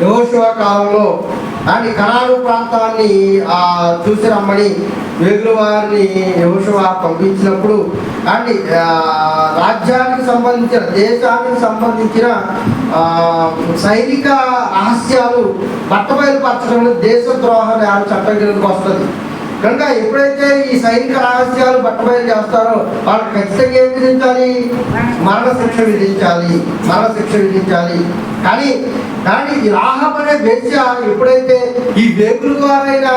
యెహోషువ కాలంలో అని కనాను ప్రాంతాన్ని చూసి రమ్మని వేగుల వారిని యెహోషువ పంపించినప్పుడు అండి రాజ్యానికి సంబంధించిన దేశానికి సంబంధించిన సైనిక రహస్యాలు బట్టబయలుపరచడం దేశద్రోహ నేర చట్టం కిందకు వస్తుంది. కనుక ఎప్పుడైతే ఈ సైనిక రహస్యాలు బట్టబయలు చేస్తారో వాళ్ళకి ఖచ్చితంగా ఏం విధించాలి? మరణశిక్ష విధించాలి. కానీ ఈ రాహాబు అనే వేశ్య ఎప్పుడైతే ఈ వేగుల వారైన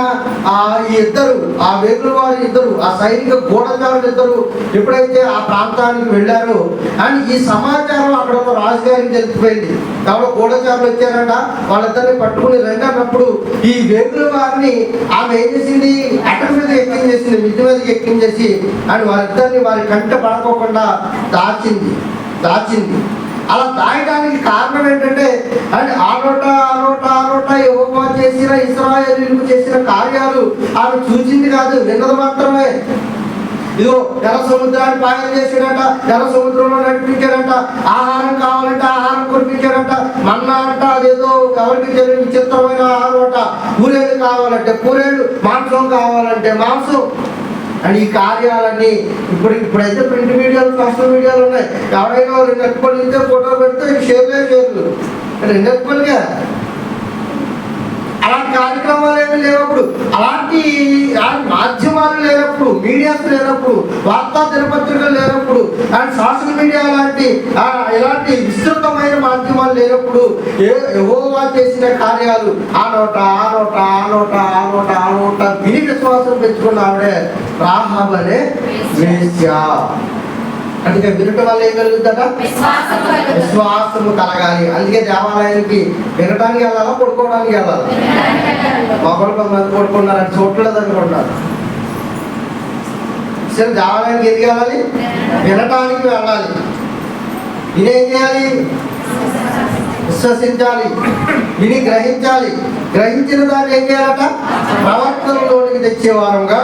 ఆ వేగుల వారి ఇద్దరు ఆ సైనిక గూఢచారులు ఇద్దరు ఎప్పుడైతే ఆ ప్రాంతానికి వెళ్ళారో అని ఈ సమాచారం అక్కడ ఉన్న రాజుగారికి తెలిసిపోయింది. ఎవరో గూఢచారులు వచ్చారంట, వాళ్ళిద్దరిని పట్టుకుని రండి అన్నప్పుడు ఈ వేగుల వారిని ఆమె ఏం చేసింది? అటక మీద ఎక్కించేసింది, మిద్ది మీదకి ఎక్కించేసి అని వారిద్దరిని వారి కంట పడుకోకుండా దాచింది. అలా దాయడానికి కారణం ఏంటంటే అంటే ఆ నోట యెహోవా చేసిన ఇశ్రాయేలీయులకు చేసిన కార్యాలు ఆమె చూసింది కాదు, విన్నది మాత్రమే. ఇదిగో ఎర్ర సముద్రాన్ని పాయలు చేసాడట, ఎర్ర సముద్రంలో నడిపించాడట, ఆహారం కావాలంటే ఆహారం కొనిపించాడట, మన్నా అంట అదేదో ఎవరికి తెలియని విచిత్రమైన ఆహారం అట, పూరేళ్ళు కావాలంటే పూరేళ్ళు, మాంసం కావాలంటే మాంసం అని ఈ కార్యాలన్నీ ఇప్పుడైతే ప్రింట్ మీడియాలు సోషల్ మీడియాలు ఉన్నాయి. ఎవరైనా 2 ఎత్తుపల్లి ఇస్తే ఫోటో పెడితే షేర్లు 2 ఎత్తుపల్లిగా అలాంటి కార్యక్రమాలు ఏమీ లేనప్పుడు, అలాంటి మాధ్యమాలు లేనప్పుడు, మీడియాస్ లేనప్పుడు, వార్తా దినపత్రికలు లేనప్పుడు అండ్ సోషల్ మీడియా లాంటి ఇలాంటి విస్తృతమైన మాధ్యమాలు లేనప్పుడు యెహోవా చేసిన కార్యాలు ఆ నోట విని విశ్వాసం పెంచుకున్న ఆవిడే రాహాబు అనే వేశ్య. అందుకే వినటం వల్ల ఏం కలుగుతుందట? విశ్వాసము కలగాలి. అందుకే దేవాలయానికి వినటానికి వెళ్ళాలా, పడుకోవడానికి వెళ్ళాలి? మొక్కలు కొంతమంది పడుకున్నారు, అది చూడలేదు అనుకుంటున్నారు. సరే, దేవాలయానికి ఎందుకు వెళ్ళాలి? వినటానికి వెళ్ళాలి. వినేం చేయాలి? విశ్వసించాలి, విని గ్రహించాలి. గ్రహించిన దాన్ని ఏం చేయాలట? ప్రవర్తనలోనికి తెచ్చేవారంగా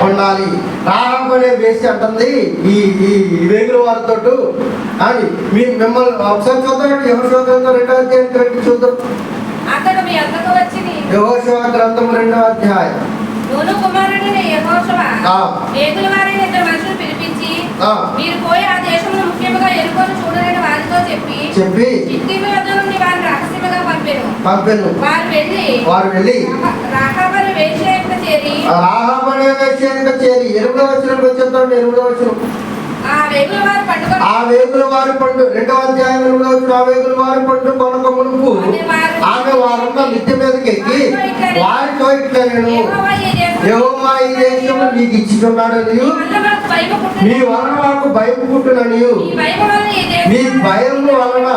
ఉండాలి. రాహాబు అనే వేసి అంటుంది ఈ వేగుల వారితో అని మిమ్మల్ని ఒకసారి చూద్దాం. యెహోషువ గ్రంథం 2వ అధ్యాయం చూద్దాం. యెహోషువ గ్రంథం 2వ అధ్యాయం. మీరు పోయి ఆ దేశంలో ముఖ్యంగా ఎరుకొని చూడలేని వారితో చెప్పి పంపెను. వారు వెళ్ళి రాహాబు అనే వేశ్య యొద్ద చేరి 8వ వచనంలో చెప్తాడు. 8వ వచనం, ఆ వేగుల వారి పండు 2వ అధ్యాయం 8వ వచనం, ఆ వేగుల వారి పండు కొనక మునుపు ఆమె వారున్న మిద్దె మీదకి ఎక్కి వారితో ఇట్లా, నేను యెహోవా ఈ దేశం నీకు ఇచ్చుచున్నాడు, భయము పుట్టును. మీ వలన మాకు భయం పుట్టుననియు ఈ భయము వలన ఈ మీ దేశము భయం వలన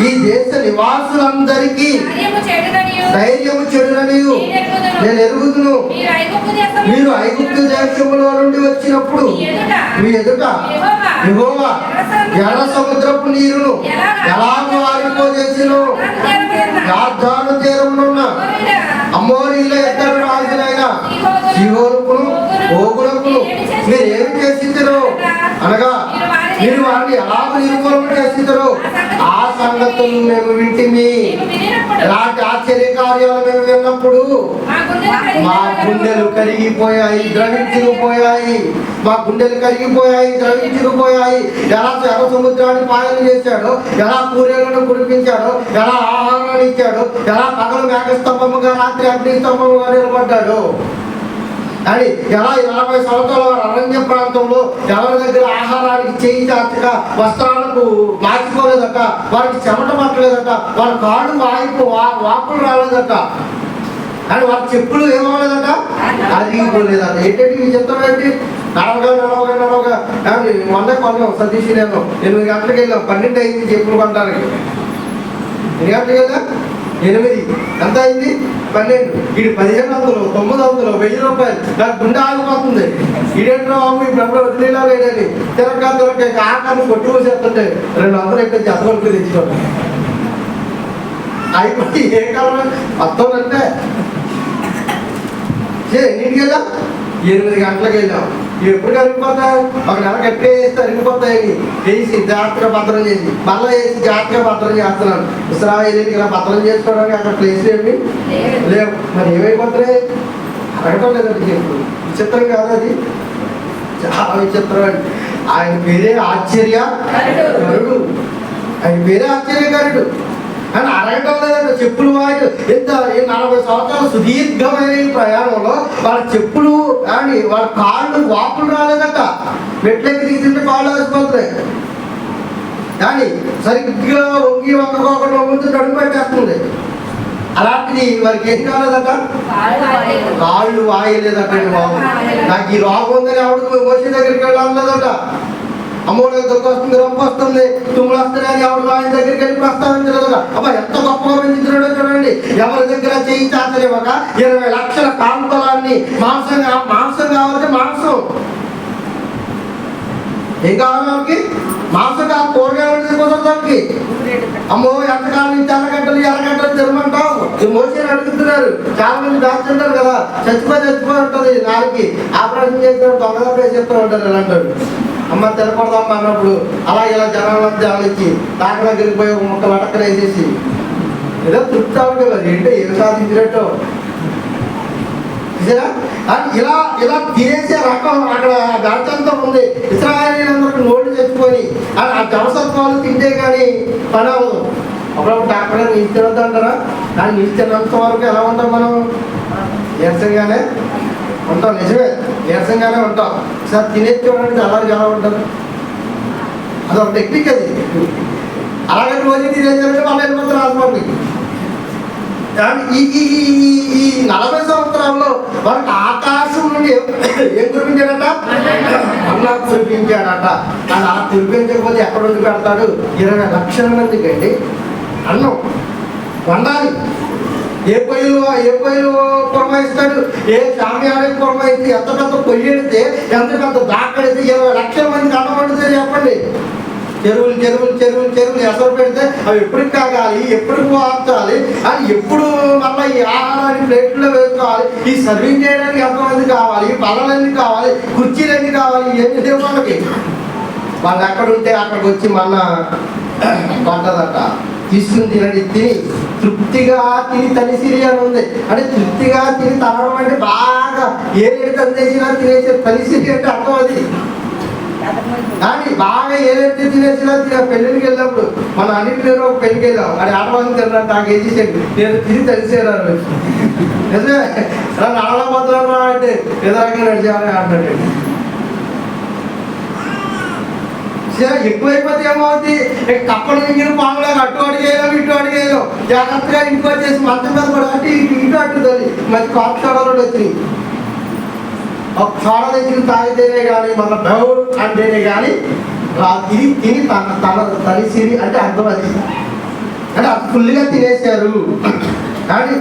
ఈ దేశ నివాసులందరికీ ధైర్యము చెడుననియు ధైర్యము చెడుననియు నేను ఎరుగుదును. మీరు ఐగుప్తు దేశములో నుండి వచ్చినప్పుడు మీ ఎదుట యెహోవా ఎర్ర సముద్రపు నీరును ఎలాగో ఆరిపోజేసిను. యార్దాను తీరమునున్న అమోరీల ఇద్దరు రాజులైన సీహోనుకును ఓగునకును మీరు ఏమి చేసిందరో అనగా మీరు వారిని ఎలాగ నిర్మూలన చేసిందరో ఆ సంగతులు మేము వింటిమి. ఇలాంటి ఆశ్చర్య కార్యాలు మేము విన్నప్పుడు మా గుండెలు కరిగిపోయాయి, ద్రవించుకుపోయాయి. మా గుండెలు కరిగిపోయాయి, ద్రవించుకుపోయాయి. ఎలా ఎర్ర సముద్రాన్ని పాయలు చేశాడో, ఎలా కూరలను కురిపించాడో, ఎలా ఆహారాన్ని ఇచ్చాడో, ఎలా పగలు మేఘస్తంభముగా రాత్రి అగ్ని స్తంభముగా నిలబడ్డాడు అని, ఎలా 40 సంవత్సరాల వారు అరణ్య ప్రాంతంలో ఎవరి దగ్గర ఆహారానికి చేయి చాచక వస్త్రాలకు మార్చుకోలేదట, వారికి చెమట పట్టలేదట, వాళ్ళ కాళ్ళు వాపులు రాలేదట, అని వారి చెప్పులు ఏమవ్వలేదట, అరిగిపోలేదట. ఏంటంటే ఈ చిత్రం ఏంటి? నడవగా మొన్న కొన్నాం సతీష్ నేను 8 గంటలకు వెళ్ళాం. 12 అయింది చెప్పులు కొనడానికి. 8 గంటలకు వెళ్ళా 8 ఎంత అయింది? 12. ఇది 1500, 900, 1000 రూపాయలు. నాకు గుండె ఆగిపోతుంది. ఇదేంటో బాబు ఇప్పుడు ఎప్పుడో వదిలేలా లేదని తిరగ ఆకాన్ని కొట్టుకోసేస్తుంటే 200 ఎక్కడ జతవరకు తెచ్చుకోండి అయిపోయి ఏ కాలం మొత్తం అంటే ఎన్నింటికి వెళ్ళాం? 8 గంటలకు వెళ్ళాం. ఇవి ఎప్పుడు కరిగిపోతాయి? ఒక నెల గట్టిగా వేస్తే అరిగిపోతాయని వేసి జాగ్రత్తగా భద్రం చేసి మళ్ళీ వేసి జాగ్రత్తగా భద్రం చేస్తున్నాను. ఇస్రాయేలీకి ఇలా భద్రం చేసుకోవడానికి అక్కడ ప్లేస్ ఏమి లేవు. మరి ఏమైపోతున్నాయి? అడగటం లేదండి. చెప్పు విచిత్రం కాదు అది, చాలా విచిత్రం అండి. ఆయన పేరే ఆశ్చర్యకరుడు. ఆయన పేరే ఆశ్చర్యకరుడు అని అడగటం లేదండి. చెప్పులు వాడు ఎంత 40 సంవత్సరాల సుదీర్ఘమైన ఈ ప్రయాణంలో వాళ్ళ చెప్పులు కానీ వాళ్ళ కాళ్ళు వాపులు రాలేదట. మెట్లెక్కి తీసుకుంటే కాళ్ళు వేసిపోతున్నాయి కానీ సరిగ్గా వంగి వంగకోకుండా వంగుతూ నడుము పెట్టేస్తుంది. అలాంటిది వారికి ఏం కాలేదట, కాళ్ళు వాయలేదటండి. బాబు నాకు ఈ రోగం ఉందని ఆవిడ మోసే దగ్గరికి వెళ్ళాలన్నదట. అమ్మోడికి దొరికి వస్తుంది, రొంపు వస్తుంది, తుమ్ములు వస్తున్నాయని ఎవరు ఆయన దగ్గరికి వెళ్ళి ప్రస్తావించలేదు. అబ్బా ఎంత గొప్పగా పెంచుతున్నాడో చూడండి. ఎవరి దగ్గర చేయి చాచలేవక 20 లక్షల కాంబలాన్ని మాంసం కావాలంటే మాంసం ఏం కావాలి వాళ్ళకి? మాంసం కాదు, కూరగాయలు కుదరదానికి. అమ్మో ఎంతకాలం నుంచి ఎర్రగడ్డలు తిరమంటావు మోసేని అడుగుతున్నారు. చాలా మంది దాచుంటారు కదా, చచ్చిపోయి ఉంటుంది. నాలుగు ఆపరేషన్ చేసిన దొంగ చెప్తూ ఉంటారు. ఇలాంటి అమ్మ తినకూడదమ్మా అన్నప్పుడు అలా ఇలా జనాలంతా ఆలోచి దాకా దగ్గరికి పోయి ఒక ముక్క వటక్కన వేసేసి ఏదో తృప్తి అవ్వదు కదా. ఏంటో ఏం సాధించినట్టు ఇలా ఇలా తినేసే రకం అక్కడ దాచంతా ఉంది. ఇస్రాయేలీలందరికీ నోళ్ళు తెచ్చుకొని ఆ జవసత్వాలు తింటే కానీ పని అవ్వదు. అప్పుడప్పుడు డాక్టర్ నీళ్ళు తినొద్దు అంటారా? కానీ నీళ్ళు తిన్నంత వరకు ఎలా ఉంటాం మనం? నీరసంగానే ఉంటాం. నిజమే, నీరసంగానే ఉంటాం. సార్ తినేసి చూడండి అలాగే ఎలా ఉంటారు. అదొక టెక్నిక్ అది. అలాగే రోజు తినేసారంటే వాళ్ళు వెళ్ళిపోతారు హాస్పిటల్కి. కానీ ఈ 40 సంవత్సరాల్లో వారికి ఆకాశం నుండి ఏం కురిపించాడట? అన్నా కురిపించాడట. కానీ అలా కురిపించకపోతే ఎక్కడ ఉండి పెడతాడు? 20 లక్షల మందికి అండి అన్నం వండాలి. ఏ పొయ్యిలు పురమాయిస్తాడు? ఏ సామ్యానికి పురమాయిస్తే ఎంత పెద్ద పొయ్యి ఎడితే, ఎంత పెద్ద దాక్కడితే 20 లక్షల మందికి అన్నం వండితే చెప్పండి. చెరువులు ఎసరు పెడితే అవి ఎప్పటికి తాగాలి, ఎప్పుడు మార్చాలి, అని ఎప్పుడు మళ్ళీ ఈ ఆహారాన్ని ప్లేట్లో వేసుకోవాలి, ఈ సర్వింగ్ చేయడానికి ఎంతమంది కావాలి, బల్లలన్నీ కావాలి, కుర్చీలన్నీ కావాలి, ఇవన్నీ దేవుళ్ళకి. వాళ్ళు ఎక్కడ ఉంటే అక్కడికి వచ్చి మళ్ళా పడ్డదట. తీసుకుని తిని తృప్తిగా తిని తనిసిరి అని ఉంది. అంటే తృప్తిగా తిని తనడం అంటే బాగా ఏరేడు తనేసినా తినేసి తనిసిరి అంటే అర్థం అది. కానీ బాగా ఏదైతే తినేసినా పెళ్ళికి వెళ్ళినప్పుడు మన అన్నింటి పేరు ఒక పెళ్ళికి వెళ్ళాం. అది ఆడవాళ్ళని తిన్నాడు. నాకు ఏం చేసేది నేను తిని తెలిసేరారు. నిజమే నడవబోతున్నాను అంటే ఎదురంగా నడిచేవాలని అంటాడు. ఎక్కువైపోతే ఏమవుతుంది? కప్పలు మిగిలిన పాములాగా అటు అడిగేయలేం, ఇటు అడిగేయలేం. జాగ్రత్తగా ఇంటికి వచ్చేసి మంచం మీద కూడా అటు ఇటు అట్టుతుంది. మంచి కాపు చూడాలని వచ్చినాయి. ఒక చోడ దగ్గర తాగితేనే కానీ మన బెవరు అంటేనే కానీ ఇది తిని తన సిరి అంటే అర్థం అది. అంటే అది ఫుల్గా తినేశారు కానీ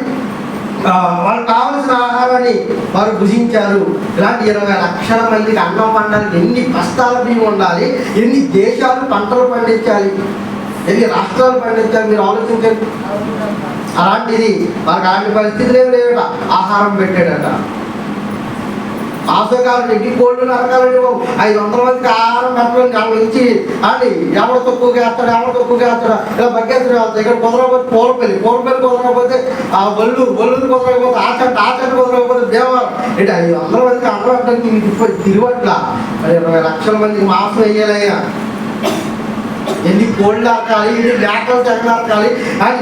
వాళ్ళకి కావలసిన ఆహారాన్ని వారు భుజించారు. ఇలాంటి 20 లక్షల మందికి అన్నం పండడానికి ఎన్ని బస్తాల బియ్యం ఉండాలి, ఎన్ని దేశాలు పంటలు పండించాలి, ఎన్ని రాష్ట్రాలు పండించాలి, మీరు ఆలోచించండి. అలాంటిది వాళ్ళకి అలాంటి పరిస్థితులు ఏమి లేవట, ఆహారం పెట్టాడట. ఆశకాలను ఎన్ని కోళ్ళు నరకాలండి బాబు, 500 మందికి ఆహారం పెట్టడానికి వాళ్ళ నుంచి అని ఎవరు తక్కువగా వేస్తాడు, ఎవరు తక్కువగా వేస్తాడు, ఇలా బగ్గేస్తాడు. ఇక్కడ కుదరకపోతే పూలపల్లి కుదరకపోతే ఆ ఒళ్ళు కుదరకపోతే ఆచంట కుదరకపోతే దేవాలయం ఏంటి 500 మందికి అన్నం పెట్టడానికి తిరువట్ల. మరి 20 లక్షల మందికి మాంసం వేయాలయ్యా, ఎన్ని కోళ్ళు నరకాలి, ఎన్ని మేకలు తెగనరకాలి అని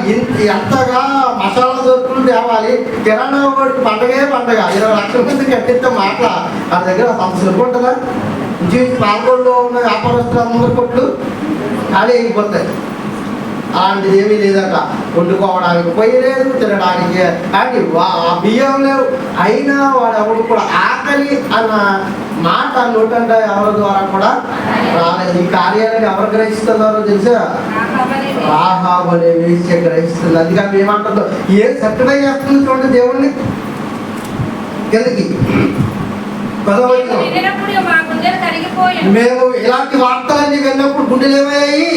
ఎంతగా మసాలా దొరుకులు తేవాలి. కిరాణా వాడికి పండగే పండగ. 20 లక్షల మంది కట్టిస్తే మాటల వాళ్ళ దగ్గర అంత సులువు ఉంటుందా? పాల్గొండలో ఉన్న వ్యాపారస్తులు అందరూ కొట్లు ఖాళీ అయిపోతాయి. అలాంటిది ఏమీ లేదట. వండుకోవడానికి పొయ్యి లేదు, తినడానికి కానీ ఆ బియ్యం లేవు. అయినా వాడు ఎవరు కూడా ఆకలి అన్న మాట నోటంట ఎవరి ద్వారా కూడా రాలేదు. ఈ కార్యాలను ఎవరు గ్రహిస్తున్నారో తెలుసా? రాహాబు అనే వేశ్య గ్రహిస్తుంది. అందుకని ఏమంటుందో ఏం సర్టిఫై చేస్తుంది చూడండి దేవుణ్ణి కిందకి. మేము ఇలాంటి వార్తలన్నీ విన్నప్పుడు గుండెలు ఏమయ్యాయి?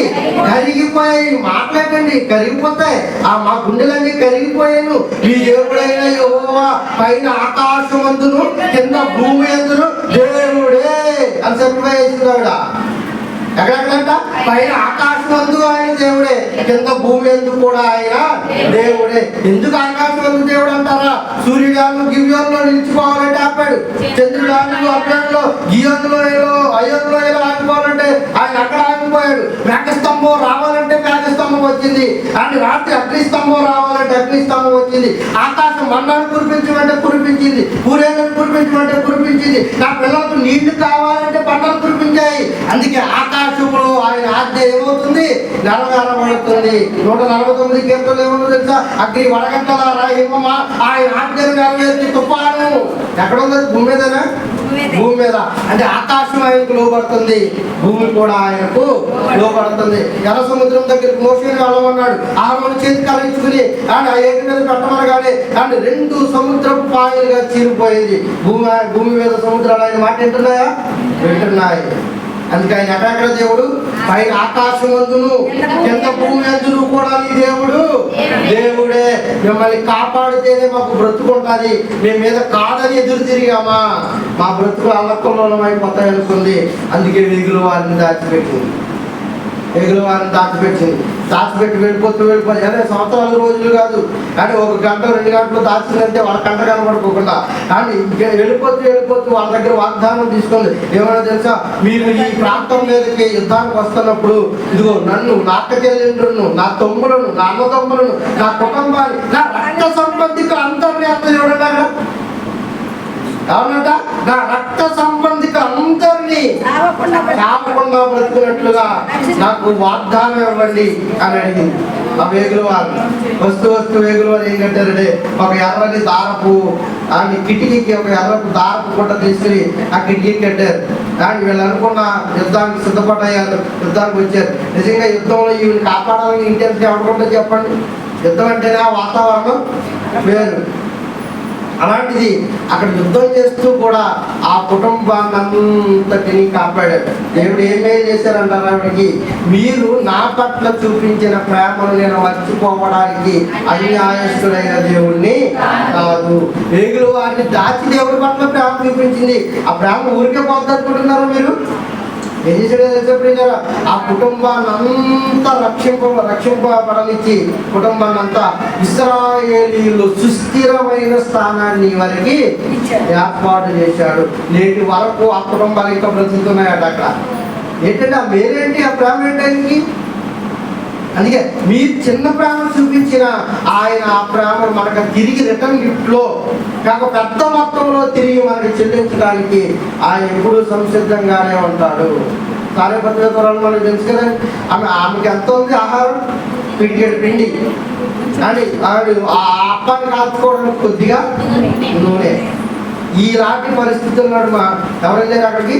కరిగిపోయాయి. మాట్లాడండి, కరిగిపోతాయి. మా గుండెలన్నీ కరిగిపోయాను. మీ దేవుడైన యెహోవా పైన ఆకాశమందును కింద భూమి అందును దేవుడే అని సర్టిఫై చేసింది ఆవిడ. ఎక్కడెక్కడంట? పైన ఆకాశమందు ఆయన దేవుడే, కింద భూమి ఎందుకు కూడా ఆయన దేవుడే. ఎందుకు ఆకాశమందు దేవుడు అంటారా? సూర్యుడాలు గివ్యంలో నిలిచిపోవాలంటే ఆపాడు, చంద్రుడాలు అభ్యంలో గియోన్లో అయోన్లో ఆగిపోవాలంటే ఆయన అక్కడ ఆగిపోయాడు. మేఘస్తంభం రావాలంటే మేఘస్తంభం వచ్చింది, ఆయన రాత్రి అగ్నిస్తంభం రావాలంటే అగ్నిస్తంభం వచ్చింది. ఆకాశం మన్నాను కురిపించమంటే కురిపించింది, పూరేలను కురిపించమంటే కురిపించింది. నా పిల్లలకు నీళ్లు కావాలంటే పంటలు కురిపించాయి. అందుకే ఆకాశంలో ఆయన ఆజ్ఞ ఏమవుతుంది? నెరవేరబడుతుంది. 149 కీర్తనలు ఏమో తెలుసా? అగ్ని వడగంటలారా ఏమమ్మా ఆయన ఆజ్ఞను నెరవేర్చి తుఫాను ఎక్కడ ఉంది? భూమి మీదనా? భూమి మీద. అంటే ఆకాశం ఆయనకు లోబడుతుంది, భూమి కూడా ఆయనకు లోబడుతుంది. ఎర్ర సముద్రం దగ్గరికి మోసేని వెళ్ళమన్నాడు. ఆమెను చేతి కలిగించుకుని ఆయన ఆ ఏటి మీద పెట్టమనగానే ఆయన 2 సముద్రపు పాయలుగా చీరిపోయింది. భూమి మీద సముద్రాలు ఆయన మాట వింటున్నాయి. అందుకే ఆయన ఎక్కడెక్కడ దేవుడు? పైన ఆకాశం అందును కింద భూమి అందును కూడా నీ దేవుడు దేవుడే. మిమ్మల్ని కాపాడితేనే మాకు బ్రతుకుంటుంది. మీ మీద కాదని ఎదురు తిరిగామా మా బ్రతుకులు అల్లకల్లోలమైపోతాయి అనుకుంది. అందుకే వెగులు వారిని దాచిపెట్టింది. దాచిపెట్టి వెళ్ళిపోతూ అదే సంవత్సరాలు రోజులు కాదు కానీ 1 గంట 2 గంటలు దాచిందంటే వాళ్ళ కంట కనబడుకోకుండా కానీ వెళ్ళిపోతూ వాళ్ళ దగ్గర వాగ్దానం తీసుకుంది. ఏమైనా తెలుసా? మీరు ఈ ప్రాంతం మీదకి యుద్ధానికి వస్తున్నప్పుడు ఇదిగో నన్ను, నా అక్క చెల్లెండ్రులను, నా తమ్ములను, నా అన్నదమ్ములను, నా కుటుంబాన్ని, నా రక్త సంబంధికులు అందరినీ అంత చూడండి అక్కడ అవునట. నా రక్త సంబంధిక అందరినీ కాకుండా బ్రతుకున్నట్లుగా నాకు వాగ్దానం ఇవ్వండి అని అడిగింది. ఆ వేగుల వారు వస్తూ వేగుల వారు ఏం కట్టారంటే ఒక ఎర్రని దారపు ఆమె కిటికీకి ఒక ఎర్రపు దారపు గుడ్డ తీసుకుని ఆ కిటికీకి కట్టారు. కానీ వీళ్ళు అనుకున్న యుద్ధానికి సిద్ధపడ్డారు, యుద్ధానికి వచ్చారు. నిజంగా యుద్ధంలో ఈవిని కాపాడాలని ఇంటెన్స్ ఎవరుకుంటే చెప్పండి. యుద్ధం అంటేనే ఆ వాతావరణం వేరు. అలాంటిది అక్కడ యుద్ధం చేస్తూ కూడా ఆ కుటుంబాన్ని అంతటిని కాపాడాడు. దేవుడు ఏమేమి చేశారంటారు ఆవిడకి? మీరు నా పట్ల చూపించిన ప్రేమను నేను మర్చిపోవడానికి అన్యాయస్తుడైన దేవుణ్ణి కాదు. వేగులు వారిని దాచి దేవుడి పట్ల ప్రేమ చూపించింది. ఆ ప్రేమ ఊరికే పోతున్నారు మీరు. ఏం చేసాడు? ఆ కుటుంబాన్ని అంతా రక్షింపబడనిచ్చి కుటుంబాన్ని అంతా ఇశ్రాయేలీయులు సుస్థిరమైన స్థానాన్ని వారికి ఏర్పాటు చేశాడు. నేటి వరకు ఆ కుటుంబాలు ఇంకా బ్రతుకుతున్నాయట అక్కడ. ఏంటంటే ఆ మేరేంటి? ఆ ప్రేమ ఏంటి? అందుకే మీరు చిన్న ప్రేమ చూపించిన ఆయన ఆ ప్రేమ మనకు తిరిగి రిటర్న్ గిఫ్ట్లో కాక పెద్ద మొత్తంలో తిరిగి మనకి చెల్లించడానికి ఆయన ఎప్పుడు సంసిద్ధంగానే ఉంటాడు. కార్యపత్రికలు మనకు తెలుసు కదా. ఆమెకి ఎంత ఉంది ఆహారం? పిడికెడు పిండి కానీ ఆవిడ ఆ అప్పాన్ని కాల్చుకోవడానికి కొద్దిగా నూనె. ఈలాంటి పరిస్థితులు నడుమ ఎవరు వెళ్ళారు అక్కడికి?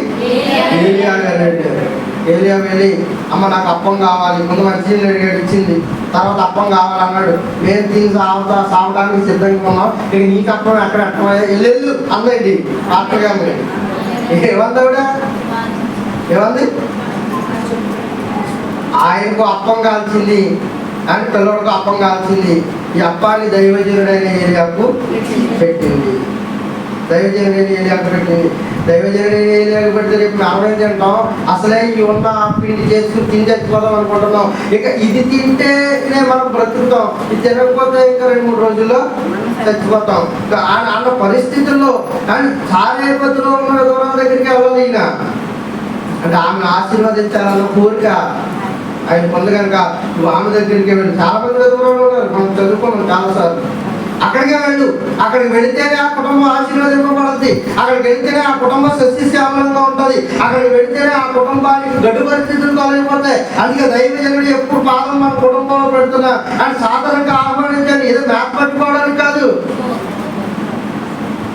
ఏలియా గారు వెళ్ళారు. ఏలియా వెళ్ళి అమ్మ నాకు అప్పం కావాలి, ముందు మంచినీళ్ళు అడిగాడు, ఇచ్చింది. తర్వాత అప్పం కావాలన్నాడు. మేము తిని సావడానికి సిద్ధంగా ఉన్నాం, ఇక నీకు అప్పం ఎక్కడ వెళ్ళు అందండి డాక్టర్ గారు. ఏమంది ఆవిడ? ఏమంది? ఆయనకు అప్పం కాల్చింది అని పిల్లలకు అప్పం కాల్చింది. ఈ అప్పాన్ని దైవజనుడైన ఏలియాకు పెట్టింది. దైవజనుడైన ఏలియాకు పెట్టింది. దైవజనుడైన ఏలియాకు పెడితే రేపు మనం తింటాం, అసలే ఈ ఉన్న పిండి చేసుకుని తిని చచ్చిపోదాం అనుకుంటున్నాం. ఇక ఇది తింటేనే మనం బ్రతుకుతాం, ఇది తినకపోతే ఇంకా 2-3 రోజుల్లో చచ్చిపోతాం అన్న పరిస్థితుల్లో. కానీ సారేపతిలో ఉన్న దూరం దగ్గరికి వెళ్ళాలి ఈయన. అంటే ఆమెను ఆశీర్వదించాలన్న కోరిక ఆయన పొంది కనుక నువ్వు ఆమె దగ్గరికి వెళ్ళి. చాలా మంది దూరంలో ఉన్నారు, మనం చదువుకున్నాం చాలాసార్లు. అక్కడికే వెళ్ళు, అక్కడికి వెళితేనే ఆ కుటుంబం ఆశీర్వదింపబడుతుంది, అక్కడికి వెళితేనే ఆ కుటుంబం సస్యశ్యామలంగా ఉంటుంది, అక్కడికి వెళితేనే ఆ కుటుంబానికి గడ్డు పరిస్థితులు తొలగిపోతాయి. అందుకే దైవజనుడు ఎప్పుడు పాదం మన కుటుంబంలో పెడుతున్నా అని సాధారణంగా ఆహ్వానించండి. ఏదో మ్యాప్ పట్టుకోవడానికి కాదు,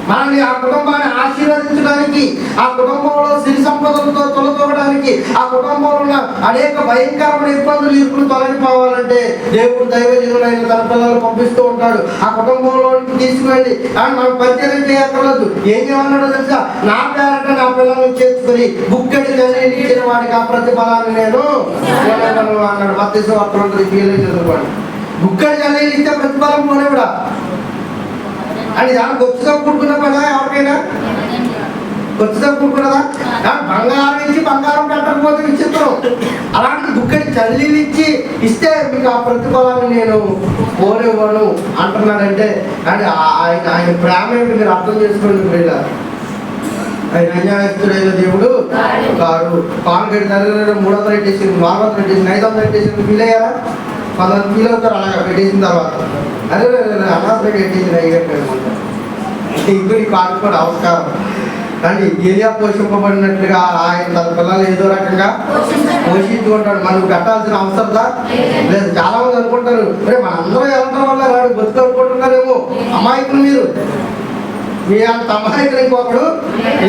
మనల్ని ఆ కుటుంబాన్ని ఆశీర్వదించడానికి, ఆ కుటుంబంలో సిరి సంపదలతో తొలతోగడానికి, ఆ కుటుంబంలో ఉన్న అనేక భయంకరమైన ఇబ్బందులు ఇప్పుడు తొలగిపోవాలంటే దేవుడు దైవజనులైన తన పిల్లలు పంపిస్తూ ఉంటాడు. ఆ కుటుంబంలోనికి తీసుకువెళ్ళి మనం పరిచయం చేయక్కర్లేదు. ఏం చేయమన్నాడో తెలుసా? నా పేరట నా పిల్లలను చేర్చుకుని బుక్కడి తల్లి ఇచ్చిన వాడికి ఆ ప్రతిఫలాన్ని నేను అన్నాడు. మత్తయి వార్తలు ఉంటుంది, చదువుకోండి. బుక్కడి తల్లి ఇచ్చే ప్రతిఫలం పోనేవిడా అని దాని గొప్పగా కూడుకున్న పదా? ఎవరికైనా గొప్పగా కూడుకున్నదా? బంగారం ఇచ్చి బంగారం పెట్టకపోతే విచిత్రం. అలాంటి బుక్కడి చల్లీలు ఇచ్చి ఇస్తే మీకు ఆ ప్రతిఫలాన్ని నేను కోరేవాను అంటున్నాడంటే అంటే ఆయన ప్రేమ ఏమిటి మీరు అర్థం చేసుకోండి. వీళ్ళ ఆయన అన్యాయస్తుడైన దేవుడు కాదు. పాన్ గడి తల్లి 300 పెట్టేసింది, 400 పెట్టేసింది, 500 పెట్టేసింది. ఫీల్ అయ్యారా? 1000 ఫీల్ అవుతారు అలాగా పెట్టేసిన తర్వాత. అదే అనాథ పెట్టేసిన ఇప్పుడు కాదుకోవడం అవసరం. కానీ ఏలియా పోషింపబడినట్లుగా ఆయన తన పిల్లలు ఏదో రకంగా పోషించుకుంటాడు. మనకు పెట్టాల్సిన అవసరత లేదు. చాలా మంది అనుకుంటారు అరే మనందరం వెళ్ళడం వల్ల రాడు బతుకు అనుకుంటున్నారేమో. అమాయకులు మీ అంత అమాయకులు ఇంకొకడు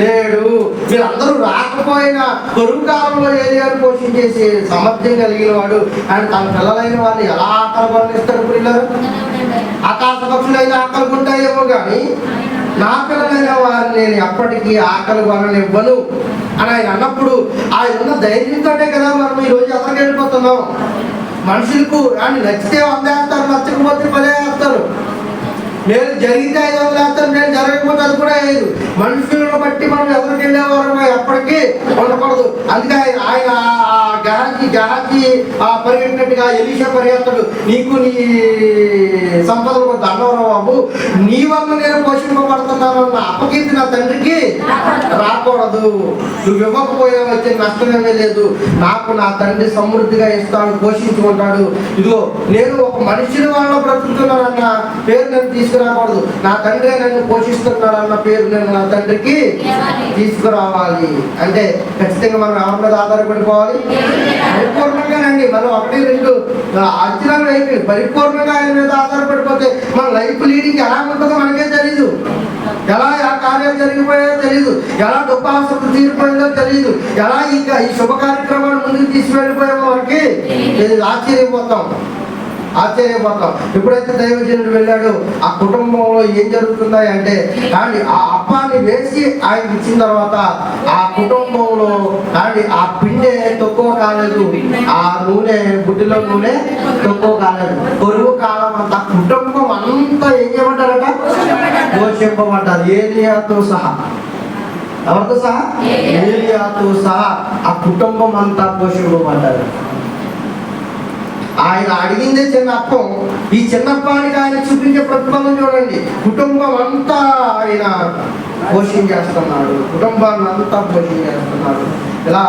లేడు. మీరందరూ రాకపోయినా కరువు కాలంలో ఏలియాను పోషించేసి సామర్థ్యం కలిగిన వాడు ఆయన తన పిల్లలైన వాళ్ళు ఎలా ఆకలి కొనిస్తాడు? పిల్లలు ఆకాశ పక్షులు అయితే ఆకలి ఉంటాయేమో కానీ నా పిల్లలైన వారిని నేను ఎప్పటికీ ఆకలి కొననివ్వను అని ఆయన అన్నప్పుడు ఆయన ఉన్న ధైర్యంతోనే కదా మనం ఈరోజు ఎక్కడికి వెళ్ళిపోతున్నాం. మనుషులకు ఆయన నచ్చితే 100 వేస్తారు, నచ్చకపోతే 10 వేస్తారు. నేను జరిగితే 500 వేస్తాను, నేను జరగకపోతే అది కూడా 5. మనుషులను బట్టి మనం ఎదురుకి వెళ్ళేవారు ఎప్పటికీ ఉండకూడదు. అందుకే ఆయన గహాజీ పరిగెట్టినట్టుగా ఎలీషా పరిగెత్తాడు. నీకు నీ సంపదలకు దండవరం బాబు, నీ వల్ల నేను పోషింపబడుతున్నానన్న అపకీర్తి నా తండ్రికి రాకూడదు. నువ్వు ఇవ్వకపోయే వచ్చే నష్టమేమీ లేదు. నాకు నా తండ్రి సమృద్ధిగా ఇస్తాడు, పోషించుకుంటాడు. ఇదిగో నేను ఒక మనిషిని వల్ల బ్రతుకుతున్నానన్న పేరు నేను తీసుకురాకూడదు. నా తండ్రి నన్ను పోషిస్తున్నాడు అన్న పేరు నేను నా తండ్రికి తీసుకురావాలి. అంటే ఖచ్చితంగా మనం ఎవరి మీద ఆధారపడిపోవాలి? పరిపూర్ణంగానండి. మనం 1-2 అంచనాలు అయిపోయి పరిపూర్ణంగా ఆయన మీద ఆధారపడిపోతే మన లైఫ్ లీడింగ్ ఎలా ఉంటుందో మనకే తెలీదు. ఎలా ఆ కార్యాలు జరిగిపోయాయో తెలీదు, ఎలా దుఃఖాసక్తి తీరిపోయిందో తెలీదు, ఎలా ఇంకా ఈ శుభ కార్యక్రమాలు ముందుకు తీసుకువెళ్ళిపోయామో మనకి ఆశ్చర్యపోతాం. ఎప్పుడైతే దైవజనుడు వెళ్ళాడో ఆ కుటుంబంలో ఏం జరుగుతున్నాయి అంటే కానీ ఆ అప్పాన్ని వేసి ఆయనకి ఇచ్చిన తర్వాత ఆ కుటుంబంలో కానీ ఆ పిండే తక్కువ కాలేదు, ఆ నూనె బుడ్డిలో నూనె తక్కువ కాలేదు. కొరువు కాలం అంతా కుటుంబం అంతా ఏం చేయమంటారట? పోషింపబడ్డారు. ఏలియాతో సహా. ఎవరితో సహా? ఏలియాతో సహా ఆ కుటుంబం అంతా పోషింపబడ్డారు. ఆయన అడిగిందే చిన్న అప్పం. ఈ చిన్నప్పానికి ఆయన చూపించే ప్రతిఫలం చూడండి. కుటుంబం అంతా ఆయన పోషించేస్తున్నాడు, కుటుంబాన్ని అంతా పోషించేస్తున్నాడు. ఇలా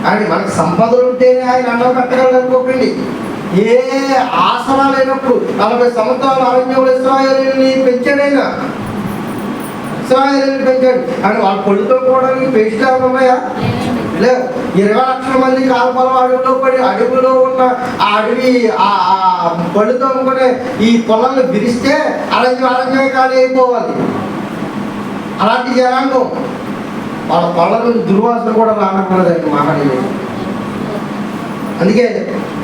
ఆయన మనకు సంపదలు ఉంటేనే ఆయన అన్నం పెట్టగలడు అనుకోకండి. ఏ ఆసరా లేనప్పుడు 40 సంవత్సరాల అరణ్యంలో ఇశ్రాయేలుని పెంచాడైనా. ఇశ్రాయేలుని పెంచాడు అని వాళ్ళ పొడితో కూడా పేస్ట్ ఉన్నాయా? లేవు. 20 లక్షల మంది కాల్పల అడవిలో పడి అడవిలో ఉన్న ఆ అడవి ఆ పళ్ళుతో అమ్ముకునే ఈ పొలాలను విరిస్తే అరణ్యమే ఖాళీ అయిపోవాలి. అలాంటి జనాంగం వాళ్ళ పళ్ళ నుంచి దుర్వాసన కూడా రానక్కర్లేదండి మాట్లాడేది. అందుకే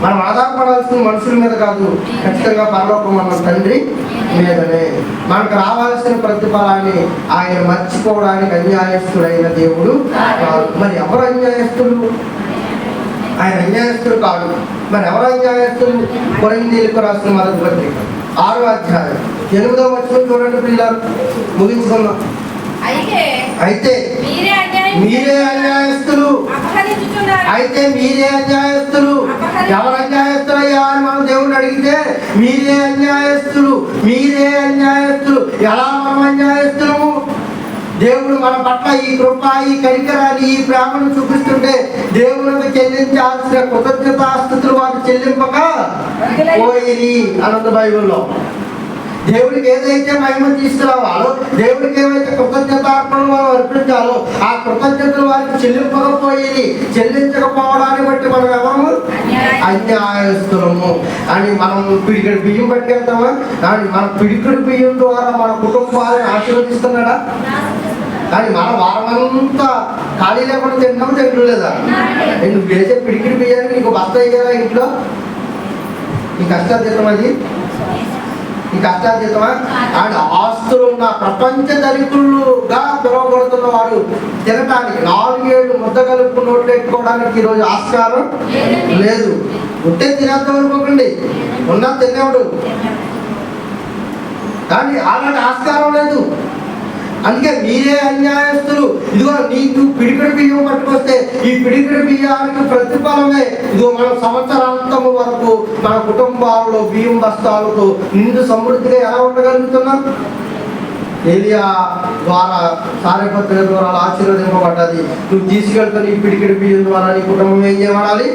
మనం ఆధారపడాల్సిన మనుషుల మీద కాదు, ఖచ్చితంగా పరలోకం మన తండ్రి మీదనే. మనకు రావాల్సిన ప్రతిఫలాన్ని ఆయన మర్చిపోవడానికి అన్యాయస్తుడైన దేవుడు కాదు. మరి ఎవరు అన్యాయస్తులు? ఆయన అన్యాయస్తుడు కాదు. మరి ఎవరు అన్యాయస్తులు? కొరింథీయులకు రాసిన మొదటి పత్రిక 6వ అధ్యాయం 8వ వచనం చూడండి పిల్లలు, ముగించుకుందాం. అయితే మీరే అన్యాయస్తులు. అయితే మీరే అన్యాయస్తులు. ఎవరు అన్యాయస్తులయ్యా అని మనం దేవుడిని అడిగితే మీరే అన్యాయస్తులు, మీరే అన్యాయస్తులు. ఎలా మనం అన్యాయస్తులము? దేవుడు మన పట్ల ఈ కృప, ఈ కనికరాన్ని, ఈ ప్రేమను చూపిస్తుంటే దేవునికి చెల్లించాల్సిన కృతజ్ఞతాస్తుతులు వారు చెల్లింపక పోయి అన్నది బైబిల్లో. దేవుడికి ఏదైతే మహిమ తీసుకురావాలో, దేవుడికి ఏవైతే కృతజ్ఞతార్పణలు మనం అర్పించాలో ఆ కృతజ్ఞతలు వారికి చెల్లింపకపోయేది. చెల్లించకపోవడాన్ని బట్టి మనం ఎవరము? అన్యాయస్తులము. అని మనం పిడికడి బియ్యం పట్టుకెళ్తామా? కానీ మన పిడికడి బియ్యం ద్వారా మన కుటుంబాలను ఆశీర్వదిస్తున్నాడా? కానీ మన వారమంతా ఖాళీ లేకుండా తింటాము, తింటలేదా? నువ్వు వేసే పిడికిడి బియ్యానికి నీకు బస్తా అయ్యారా ఇంట్లో? నీ కష్టాతీతం అది, నీ కష్టాతీతమా? అండ్ ఆస్తులు ఉన్న ప్రపంచ ధనికులుగా పిలువబడుతున్న వాడు తినటానికి 4-7 ముద్ద కలుపు నోట్లు పెట్టుకోవడానికి ఈరోజు ఆస్కారం లేదు. ఉంటే తినేద్దాం అనుకోకండి, ఉన్నా తినేవాడు, కానీ అలాంటి ఆస్కారం లేదు. అందుకే మీరే అన్యాయస్తులు. ఇదిగో నీకు పిడికిడి బియ్యం పట్టుకొస్తే ఈ పిడికిడి బియ్యానికి ప్రతిఫలమే ఇదిగో మనం సంవత్సరాంతము వరకు మన కుటుంబాల్లో బియ్యం బస్తాలతో నిండు సమృద్ధిగా ఎలా ఉండగలుగుతున్నాం? ఏలియా ద్వారా సారెపత్రిక ద్వారా ఆశీర్వదింపబడ్డది. నువ్వు తీసుకెళ్తున్న ఈ పిడికిడి బియ్యం ద్వారా నీ కుటుంబం ఏం చేయబడాలి?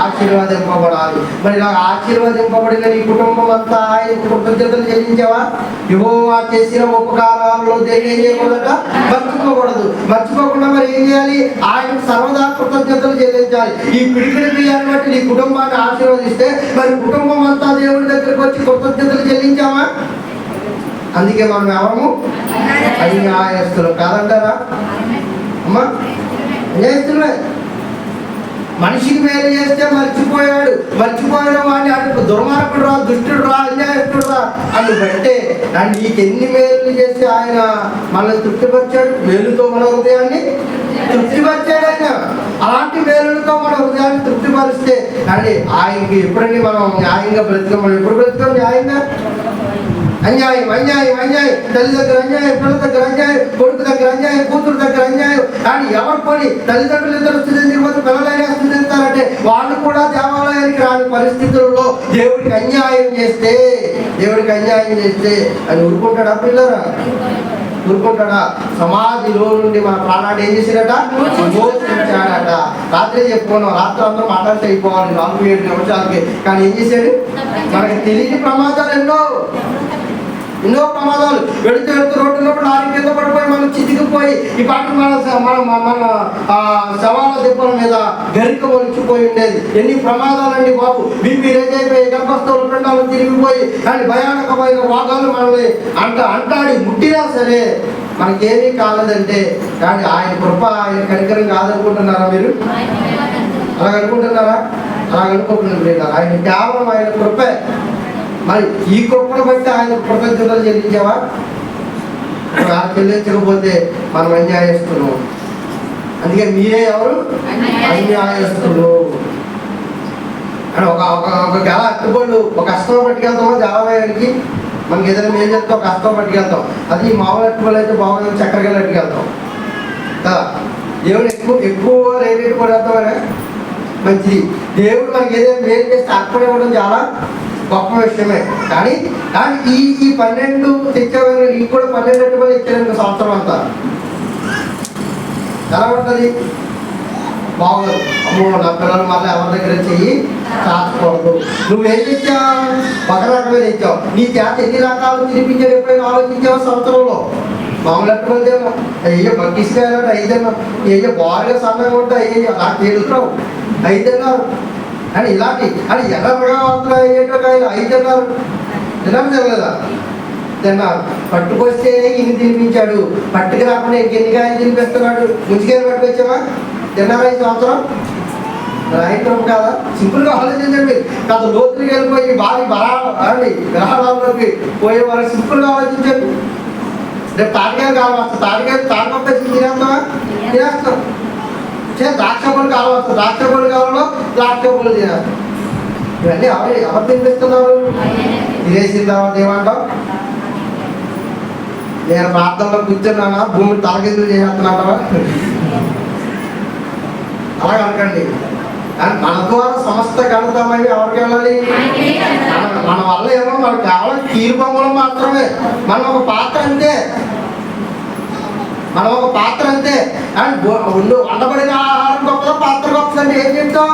ఆశీర్వదింపబడాలి. మరి ఇలా ఆశీర్వదింపబడిన నీ కుటుంబం అంతా ఆయన కృతజ్ఞతలు చెల్లించావా? యెహోవా చేసిన ఉపకారాలలో దేన్ని ఏం చేయకూడదట? మర్చిపోకూడదు. మర్చిపోకుండా మరి ఏం చేయాలి? ఆయన సర్వదా కృతజ్ఞతలు చెల్లించాలి. ఈ పిడికిడి బియ్యాన్ని బట్టి నీ కుటుంబాన్ని ఆశీర్వదిస్తే మరి కుటుంబం అంతా దేవుడి దగ్గరికి వచ్చి కృతజ్ఞతలు చెల్లించావా? అందుకే మనం ఎవరము? అన్యాయస్తులు కాదంటారా అమ్మా? అన్యాయస్తులే. మనిషికి మేలు చేస్తే మర్చిపోయాడు, మర్చిపోయిన వాడిని అటు దుర్మార్గుడు రా, దుష్టుడు రా, అన్యాయస్తుడు రా అని బట్టే అండ్ నీకు ఎన్ని మేలు చేసి ఆయన మనల్ని తృప్తిపరిచాడు. మేలుతో మన హృదయాన్ని తృప్తిపరిచాడు ఆయన. అలాంటి మేలులతో మన హృదయాన్ని తృప్తిపరిస్తే అండి ఆయనకి ఎప్పుడండి మనం న్యాయంగా బ్రతికాం? మనం ఎప్పుడు బ్రతికాం న్యాయంగా? అన్యాయం, అన్యాయం, అన్యాయం. తల్లి దగ్గర అన్యాయం, పిల్లల దగ్గర అన్యాయం, కొడుకు దగ్గర అన్యాయం, కూతురు దగ్గర అన్యాయం. కానీ ఎవరు కొని తల్లిదండ్రులు ఇద్దరు స్థితించకపోతే పిల్లలైనా స్థితిస్తారంటే వాళ్ళు కూడా దేవాలయానికి రాని పరిస్థితుల్లో దేవుడికి అన్యాయం చేస్తే, దేవుడికి అన్యాయం చేస్తే అని ఊరుకుంటాడా? పిల్లరా ఊరుకుంటాడా? సమాధిలో నుండి మన ప్రాణాన్ని ఏం చేశాడట? మోసించాడట. రాత్రి చెప్పుకున్నాం, రాత్రి అందరూ మాట్లాడితే అయిపోవాలి 4-7 నిమిషాలకి. కానీ ఏం చేశాడు? మనకి తెలియని ప్రమాదాలు ఎన్నో ప్రమాదాలు. వెళుతూ రోడ్డున్నప్పుడు లారీ కింద పడిపోయి మనం చితికిపోయి ఈ పాటలు మన శవాల దిబ్బల మీద గరిక ఒలిచిపోయి ఉండేది. ఎన్ని ప్రమాదాలండి బాబు! బీపీ రేజ్ అయిపోయి, గర్భస్థుల పిండాలు తిరిగిపోయి, కానీ భయానకమైన రోగాలు మనల్ని అంటాడి ముట్టినా సరే మనకేమీ కాలేదంటే కానీ ఆయన కృప, ఆయన కనికరం కాదనుకుంటున్నారా మీరు? అలాగనుకుంటున్నారా? అలాగనుకుంటున్నారు. ఆయన కేవలం ఆయన కృపే. మరి ఈ కృపను బట్టి ఆయన కృతజ్ఞతలు చెల్లించావా? చెల్లించకపోతే మనం అన్యాయస్తులు. అందుకే మీరే ఎవరు? అన్యాయస్తులు. అని ఒక గల అట్టుబళ్ళు ఒక కష్టం పట్టుకెళ్తామో దేవాలయానికి, మనకి ఏదైనా మేలు చెప్తే ఒక కష్టం పట్టుకెళ్తాం. అది ఈ మామూలు అట్టుబళ్ళు అయితే బాగుంది, చక్కెరగా అట్టుకెళ్తాం కదా. దేవుడు ఎక్కువ రేట్ కొడేద్దామనే మంచిది. దేవుడు మనకి ఏదైనా మేలు చేస్తే అర్పణ ఇవ్వడం చాలా గొప్ప విషయమే. కానీ ఈ 12 తెచ్చేవారు నీకు కూడా 12 అట్టుబడులు ఇచ్చారు సంవత్సరం అంతా. ఎలా ఉంటుంది? బాగోదు. అమ్మో నా పిల్లలు మళ్ళీ ఎవరి దగ్గర చెయ్యి చాచకూడదు. నువ్వేం తెచ్చావు? ఒక రకమే తెచ్చావు. నీ చేత ఎన్ని రకాలు తినిపించాడు ఎప్పుడైనా ఆలోచించావు సంవత్సరంలో? మామూలు అట్టుబడితేమో అయ్యో బగ్గిస్తాడు 5 అయ్యో బాగా సన్నగా ఉంటాయి, అయ్యో నాకు తెలుసురావు 5 అని ఇలాంటి అని ఎర్రగా వస్తున్నాయి 5 తినడం తెలియదా? తిన్నారు. పట్టుకొస్తే ఇన్ని తినిపించాడు, పట్టుకు రాకుండా ఇంకెన్ని కాయలు తినిపిస్తున్నాడు. ముంచుకేలు పట్టుకొచ్చావా? తిన్నారా ఈ సంవత్సరం? రైతం కాదా? సింపుల్గా ఆలోచించండి. కాదు లోతులకి వెళ్ళిపోయి భారీ గ్రహాలలోకి పోయే వాళ్ళకి సింపుల్గా ఆలోచించండి. రేపు తాటికాయలు కావాలి, తాటికొక్క తినేస్తావా? తినేస్తాం. ద్రాక్ష పళ్ళు కావాలి, ద్రాక్ష పళ్ళు కావాలో ద్రాక్ష పళ్ళు తినేస్తాం. ఇవన్నీ ఎవరు తినిపిస్తున్నారు? తినేసిన తర్వాత ఏమంటావు? నేను ప్రార్థనలో కూర్చున్నానా, భూమి తలకిందులు చేసేస్తున్నావా? అలా అనకండి. కానీ మన ద్వారా సమస్త ఘనతమని ఎవరికి వెళ్ళాలి? మన వల్ల ఏమో మనకు కేవలం కీలు బొమ్మలు మాత్రమే. మనం ఒక పాత్ర అంతే, మనం ఒక పాత్ర అంతే. అండ్ వండబడిన ఆహారం గొప్పదా, పాత్ర గొప్పదంటే ఏం చెప్తాం?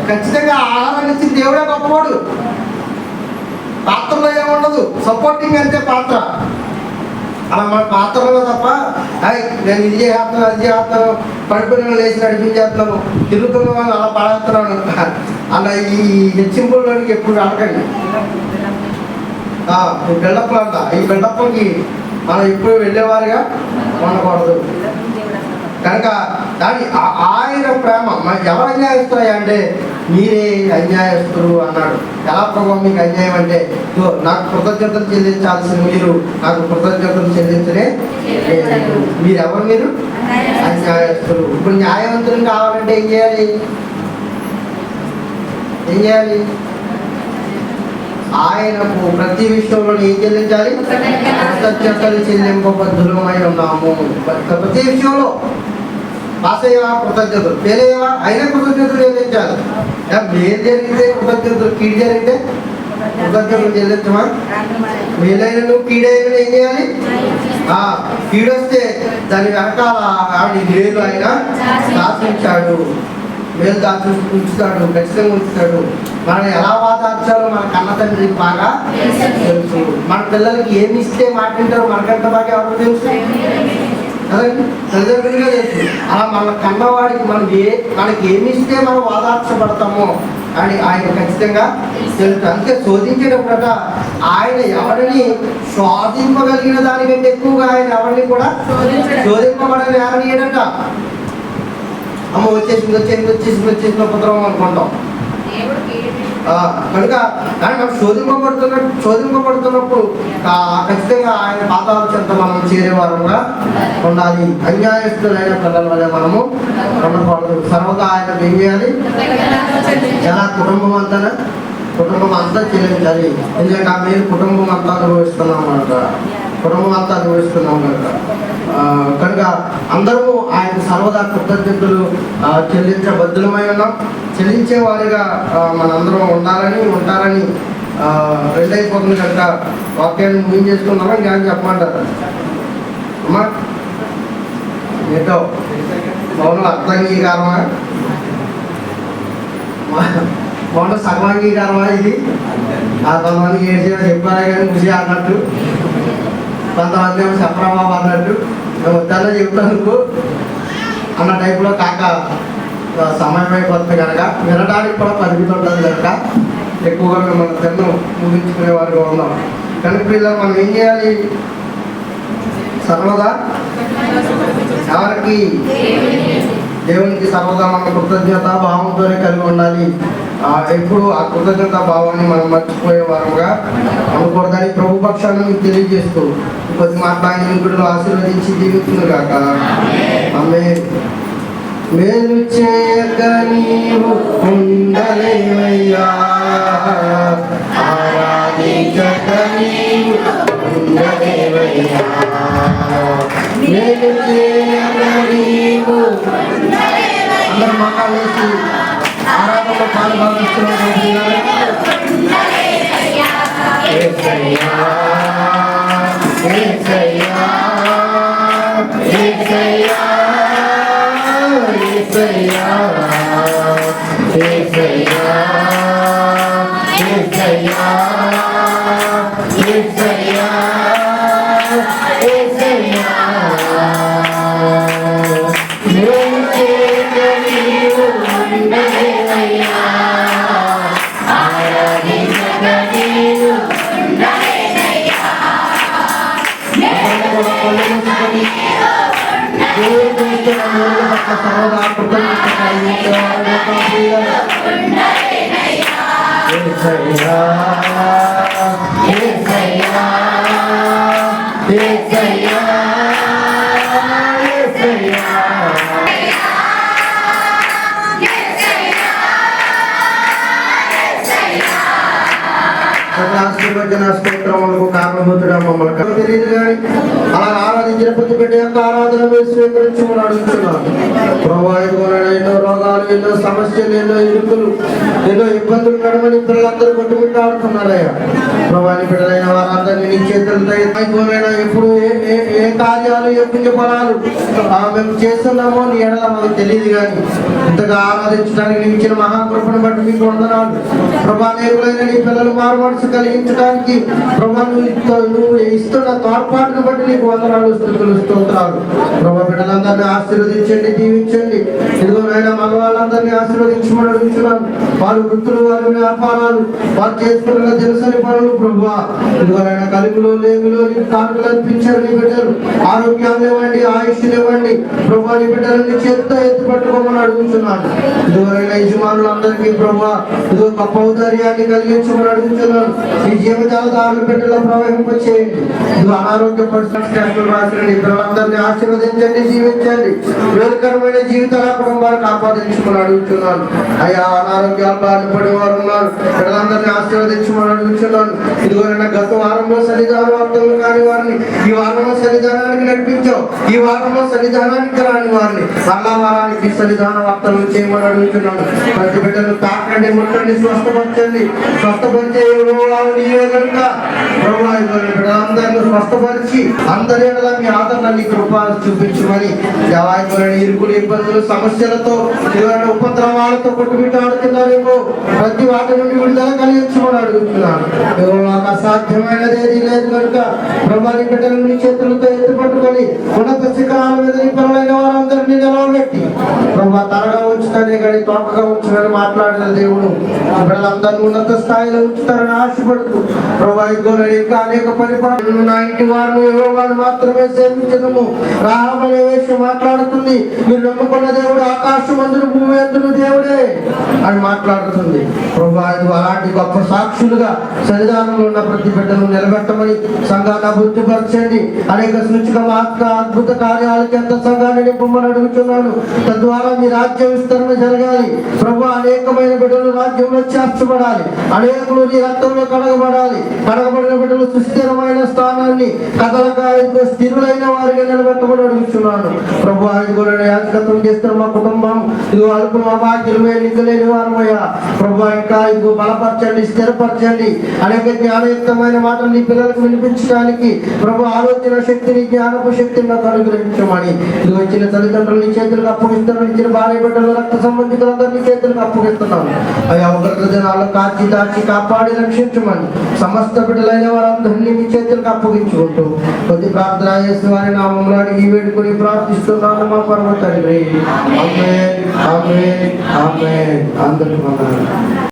ఖచ్చితంగా ఆహారాన్ని ఇచ్చిన దేవుడే గొప్పవాడు. పాత్రలో ఏముండదు, సపోర్టింగ్ అంతే పాత్ర. అలా మన పాత్రలో తప్ప నేను ఇది చేస్తాను అది చేస్తాను, పడిపోయిన లేచి నడిపించేస్తున్నాను, తిరుగుతున్న వాళ్ళు అలా పడేస్తున్నాను అలా ఈ హెచ్చింపుల్లోనికి ఎప్పుడు అడగండి. ఈ బిల్డప్లు అంట, ఈ బిల్డప్లకి మనం ఎప్పుడు వెళ్ళేవారుగా ఉండకూడదు. కనుక దాని ఆయన ప్రేమ ఎవరు అన్యాయస్తున్నాయి అంటే మీరే అన్యాయస్తులు అన్నాడు. ఎలా ప్రభావం మీకు అన్యాయం అంటే నాకు కృతజ్ఞతలు చెల్లించాల్సిన మీరు నాకు కృతజ్ఞతలు చెల్లించలే. మీరెవరు? మీరు అన్యాయస్తులు. ఇప్పుడు న్యాయవంతులు కావాలంటే ఏం చేయాలి? ఏం చేయాలి? ఆయనకు ప్రతి విషయంలో ఏం చెల్లించాలి? కృతజ్ఞతలు చెల్లింపబద్ధులమై ఉన్నాము. ప్రతి విషయంలో పాస్ అయ్యేవా? కృతజ్ఞతలు. ఫెయిల్ అయ్యేవా? అయినా కృతజ్ఞతలు చెల్లించాలి. మేలు జరిగితే కృతజ్ఞతలు, కీడు జరిగితే కృతజ్ఞతలు చెల్లించమా? మేలైన నువ్వు కీడైన ఏం చేయాలి? కీడొస్తే దాని వెనకాల ఆవిడ మేలు ఆయన దాచించాడు, మేలు దాచి ఉంచుతాడు, ఖచ్చితంగా ఉంచుతాడు. మనం ఎలా వాదార్చాలో మన కన్న తండ్రికి బాగా తెలుసు. మన పిల్లలకి ఏమి ఇస్తే మాట వింటారో మనకంటే బాగా ఎవరికి తెలుసు? అదండి, తల్లిదండ్రులుగా తెలుసు. అలా మన కన్నవాడికి మనకి ఏమి ఇస్తే మనం వాదార్చబడతామో అని ఆయన ఖచ్చితంగా తెలుసు. అందుకే శోధించేటప్పుడట ఆయన ఎవరిని శోధింపగలిగిన దానికంటే ఎక్కువగా ఆయన ఎవరిని కూడా శోధింపబడని ఎవరినట. అమ్మ వచ్చేసింది ఉపద్రవం అనుకుంటాం. కనుక మనం శోధింపబడుతున్నప్పుడు ఖచ్చితంగా ఆయన పాదాల చెంత మనం చేరేవారంగా ఉండాలి. అన్యాయస్తులైన పిల్లల వల్ల మనము ఉండకూడదు. సర్వదా ఆయన ఏం చేయాలి? ఎలా? కుటుంబం అంతా చెల్లించాలి. ఎందుకంటే మీరు కుటుంబం అంతా అనుభవిస్తున్నాం కనుక కనుక అందరూ ఆయన సర్వదా కృతజ్ఞతలు చెల్లించబద్ధులమై ఉన్నాం. చెల్లించే వారిగా మనందరం ఉంటారని రెండు అయిపోతుంది కనుక వాక్యాన్ని ముగించేసుకున్నామా? ఇంకా చెప్పమంటారు అమ్మా? ఏంటో మౌనం అర్థాంగీకారమా? మౌనం సర్వాంగీకారమా? ఇది కొంతమందికి ఏడ్చి చెప్పారా కానీ ముసి అన్నట్టు, కొంతమంది ఏమో చెప్పరా బాబు అన్నట్టు, వద్దన్నా చెప్తాను అన్న టైపులో కాక సమయం అయిపోతుంది కనుక వినడానికి కూడా పరిమితి ఉంటుంది కనుక ఎక్కువగా మిమ్మల్ని ముగించుకునే వారిగా ఉన్నాం. కనుక పిల్లలు మనం ఏం చేయాలి? సర్వదా ఎవరికి? దేవునికి సర్వదా మన కృతజ్ఞత భావంతోనే కలిగి ఉండాలి. ఎప్పుడు ఆ కృతజ్ఞత భావాన్ని మనం మర్చిపోయే వారంగా అనుకూడదని ప్రభు పక్షాన్ని మీకు తెలియజేస్తూ కొద్ది మాట్లాడి ఆశీర్వదించి జీవిస్తుంది కాక. ఆమేన్. మేలు చేయక నీవు ఉండలేవయ్యా, ఆరాధించక నీవు ఉండలేవయ్యా, మేలు చేయక నీవు. అందరూ మాట్లాడేసి ఆరాధనలో పాల్గొంటున్నారు. చేస్తున్న మేలు పట్ల సర్వదా కృతజ్ఞత కలిగి ఉండేవారు యొక్క ప్రియులను. యేసయ్యా, యేసయ్యా, యేసయ్యా, యేసయ్యా. స్తోత్రములకు కారణభూతుడా మమ్మల్ని తెలియదు కానీ అలా ఆరాధించిన ప్రతి బిడ్డ యొక్క ఆరాధన మీరు స్వీకరించమని అడుగుతున్నాను. ప్రభా ఎన్నో రోగాలు, ఎన్నో సమస్యలు, ఎన్నో ఇరుకులు, ఎన్నో ఇబ్బందులు నడమని పిల్లలందరూ కొట్టుమిట్టాడుతున్నారయ్యా. ప్రభాని బిడ్డలైన వారందరినీ నీ చేతులతో ఎప్పుడు ఏ కార్యాలు, ఏ పుణ్య ఫలాలు మేము చేస్తున్నామో నీ ఎడల మాకు తెలియదు కానీ ఇంతగా ఆరాధించడానికి నీ ఇచ్చిన మహాకృపను బట్టి మీకు వందనాలు. ప్రభా నేరులైన నీ పిల్లలు మారు మనసు కలిగించడానికి ప్రభా నువ్వు ఇస్తున్న తోడ్పాటును బట్టి నీకు వందనాలు, స్తుతులు, స్తోత్రాలు. ప్రభా బిడ్డలందరినీ ఆశీర్వదించండి, దీవించండి. ఇదిగోనైనా మగవాళ్ళందరినీ ఆశీర్వదించమని అడుగుతున్నాను. వారి వృత్తులు, వారి వ్యాపారాలు, వారు చేసుకున్న దినసరి పనులు ప్రభా ఇదిగోనైనా కలుగులో లేమిలో నీకు కానుకలు అర్పించారు. నీ బిడ్డలు ఆరోగ్యాన్ని ఇవ్వండి, ఆయుష్ని ఇవ్వండి. ప్రభా నీ బిడ్డలని చేతితో ఎత్తి పట్టుకోమని అడుగుతున్నాను. ఇదిగోనైనా యజమానులందరికీ ప్రభా ఇదిగో గొప్ప ఔదార్యాన్ని కలిగించమని అడుగుతున్నాను. ఈ జీవజాలదారుల బిడ్డలో ప్రవహింపచేయండి. ఇది అనారోగ్య పరిస్థితులు రాసిన నీ పిల్లలందరినీ ఆశీర్వదించండి, జీవించండి. వేరుకరమైన జీవితాల కుటుంబాలకు ఆపాదించమని అడుగుతున్నాను. అయ్యా అనారోగ్యాలు బాధపడే వారు ఉన్నారు, పిల్లలందరినీ ఆశీర్వదించమని అడుగుతున్నాను. ఇదిగోనైనా గత వారంలో సన్నిధాన వార్తలు కాని వారిని ఈ వారంలో సన్నిధానానికి నడిపించావు. ఈ వారంలో సన్నిధానానికి రాని వారిని మళ్ళా వారానికి సన్నిధాన వార్తలు చేయమని అడుగుతున్నాను. ప్రతి బిడ్డలు తాకండి, ముట్టండి, స్వస్థపరచండి. స్వస్థపరిచే నీవే కనుక ప్రభా బిడ్డలందరినీ స్వస్థపరిచి అందరి ఎడల మీ ఆదరణ నీ కృప చూపించమని దేవాయకులైన ఇరుకులు, ఇబ్బందులు, సమస్యలతో ఏదైనా ఉపద్రవాలతో కొట్టుమిట్టాడుతున్నారేమో ప్రతి వాటి నుండి విడుదల కలిగించమని అడుగుతున్నాను. నాకు అసాధ్యమైనది ఏది లేదు కనుక ప్రభాని బిడ్డలు నీ చేతులతో ఎత్తి పట్టుకొని ఉన్నత శిఖరాల మీద నీ పనులైన వారందరినీ నిలవబెట్టి ప్రభా తరగా ఉంచుతానే కానీ తోకగా ఉంచుతానని మాట్లాడిన దేవుడు బిడ్డలందరినీ ఉన్నత స్థాయిలో ఉంచుతారని ఆశపడుతూ ప్రభా ఇంకా అనేక పరిపాలనలు నా ఇంటి వారిని యెహోవాను మాత్రమే సేవించదము. రాహాబు అనే వేశ్య మాట్లాడుతుంది, మీరు నమ్ముకున్న దేవుడు ఆకాశమందును భూమి యందును దేవుడే అని మాట్లాడుతుంది. ప్రభా అలాంటి గొప్ప సాక్షులుగా సన్నిధానంలో ఉన్న ప్రతి బిడ్డను నిలబెట్టమని సంఘాన్ని అభివృద్ధిపరచండి. అనేక సూచిక అద్భుత కార్యాలకి ఎంత సంఘాన్ని నింపమని అడుగుతున్నాను. తద్వారా మీ రాజ్యం విస్తరణ జరగాలి. ప్రభా అనేకమైన బిడ్డలు రాజ్యంలో చేర్చబడాలి. అనేకులు నీ రక్తంలో కడగబడాలి. కడగబడిన బిడ్డలు సుస్థిరమైన స్థానాన్ని కదలక స్థిరులైన వారిగా నిలబెట్టమని అడుగుతున్నాను. ప్రభు యాజకత్వం చేస్తున్న మా కుటుంబం ఇదిగో అల్పు మా బాధ్యులమే నిగ్గలేని వారమయ్యా. ప్రభు ఇంకా ఇదిగో బలపరచండి, స్థిరపరచండి. అనేక జ్ఞానయుక్తమైన మాటలు నీ పిల్లలకు వినిపించడానికి ప్రభు ఆలోచన శక్తిని, జ్ఞానపు శక్తిని నాకు అనుగ్రహించమని ఇదిగో ఇచ్చిన తల్లిదండ్రులు నీ చేతులకు అప్పగిస్తున్నాను. ఇచ్చిన భార్య బిడ్డలు, రక్త సంబంధికులందరూ నీ చేతులకు అప్పగిస్తున్నాను. అయ్యా ఉగ్రత జనాల్లో కాచి దాచి కాపాడి రక్షించమని సమస్త బిడ్డలైన వారందరినీ మీ చేతులకు అప్పగించుకుంటూ కొద్ది ప్రార్థన చేసి వారి నామంలో అడిగి వేడుకొని ప్రార్థిస్తున్నాను మా పరమ తండ్రి. ఆమేన్, ఆమేన్, ఆమేన్. అందరికీ వందనాలు.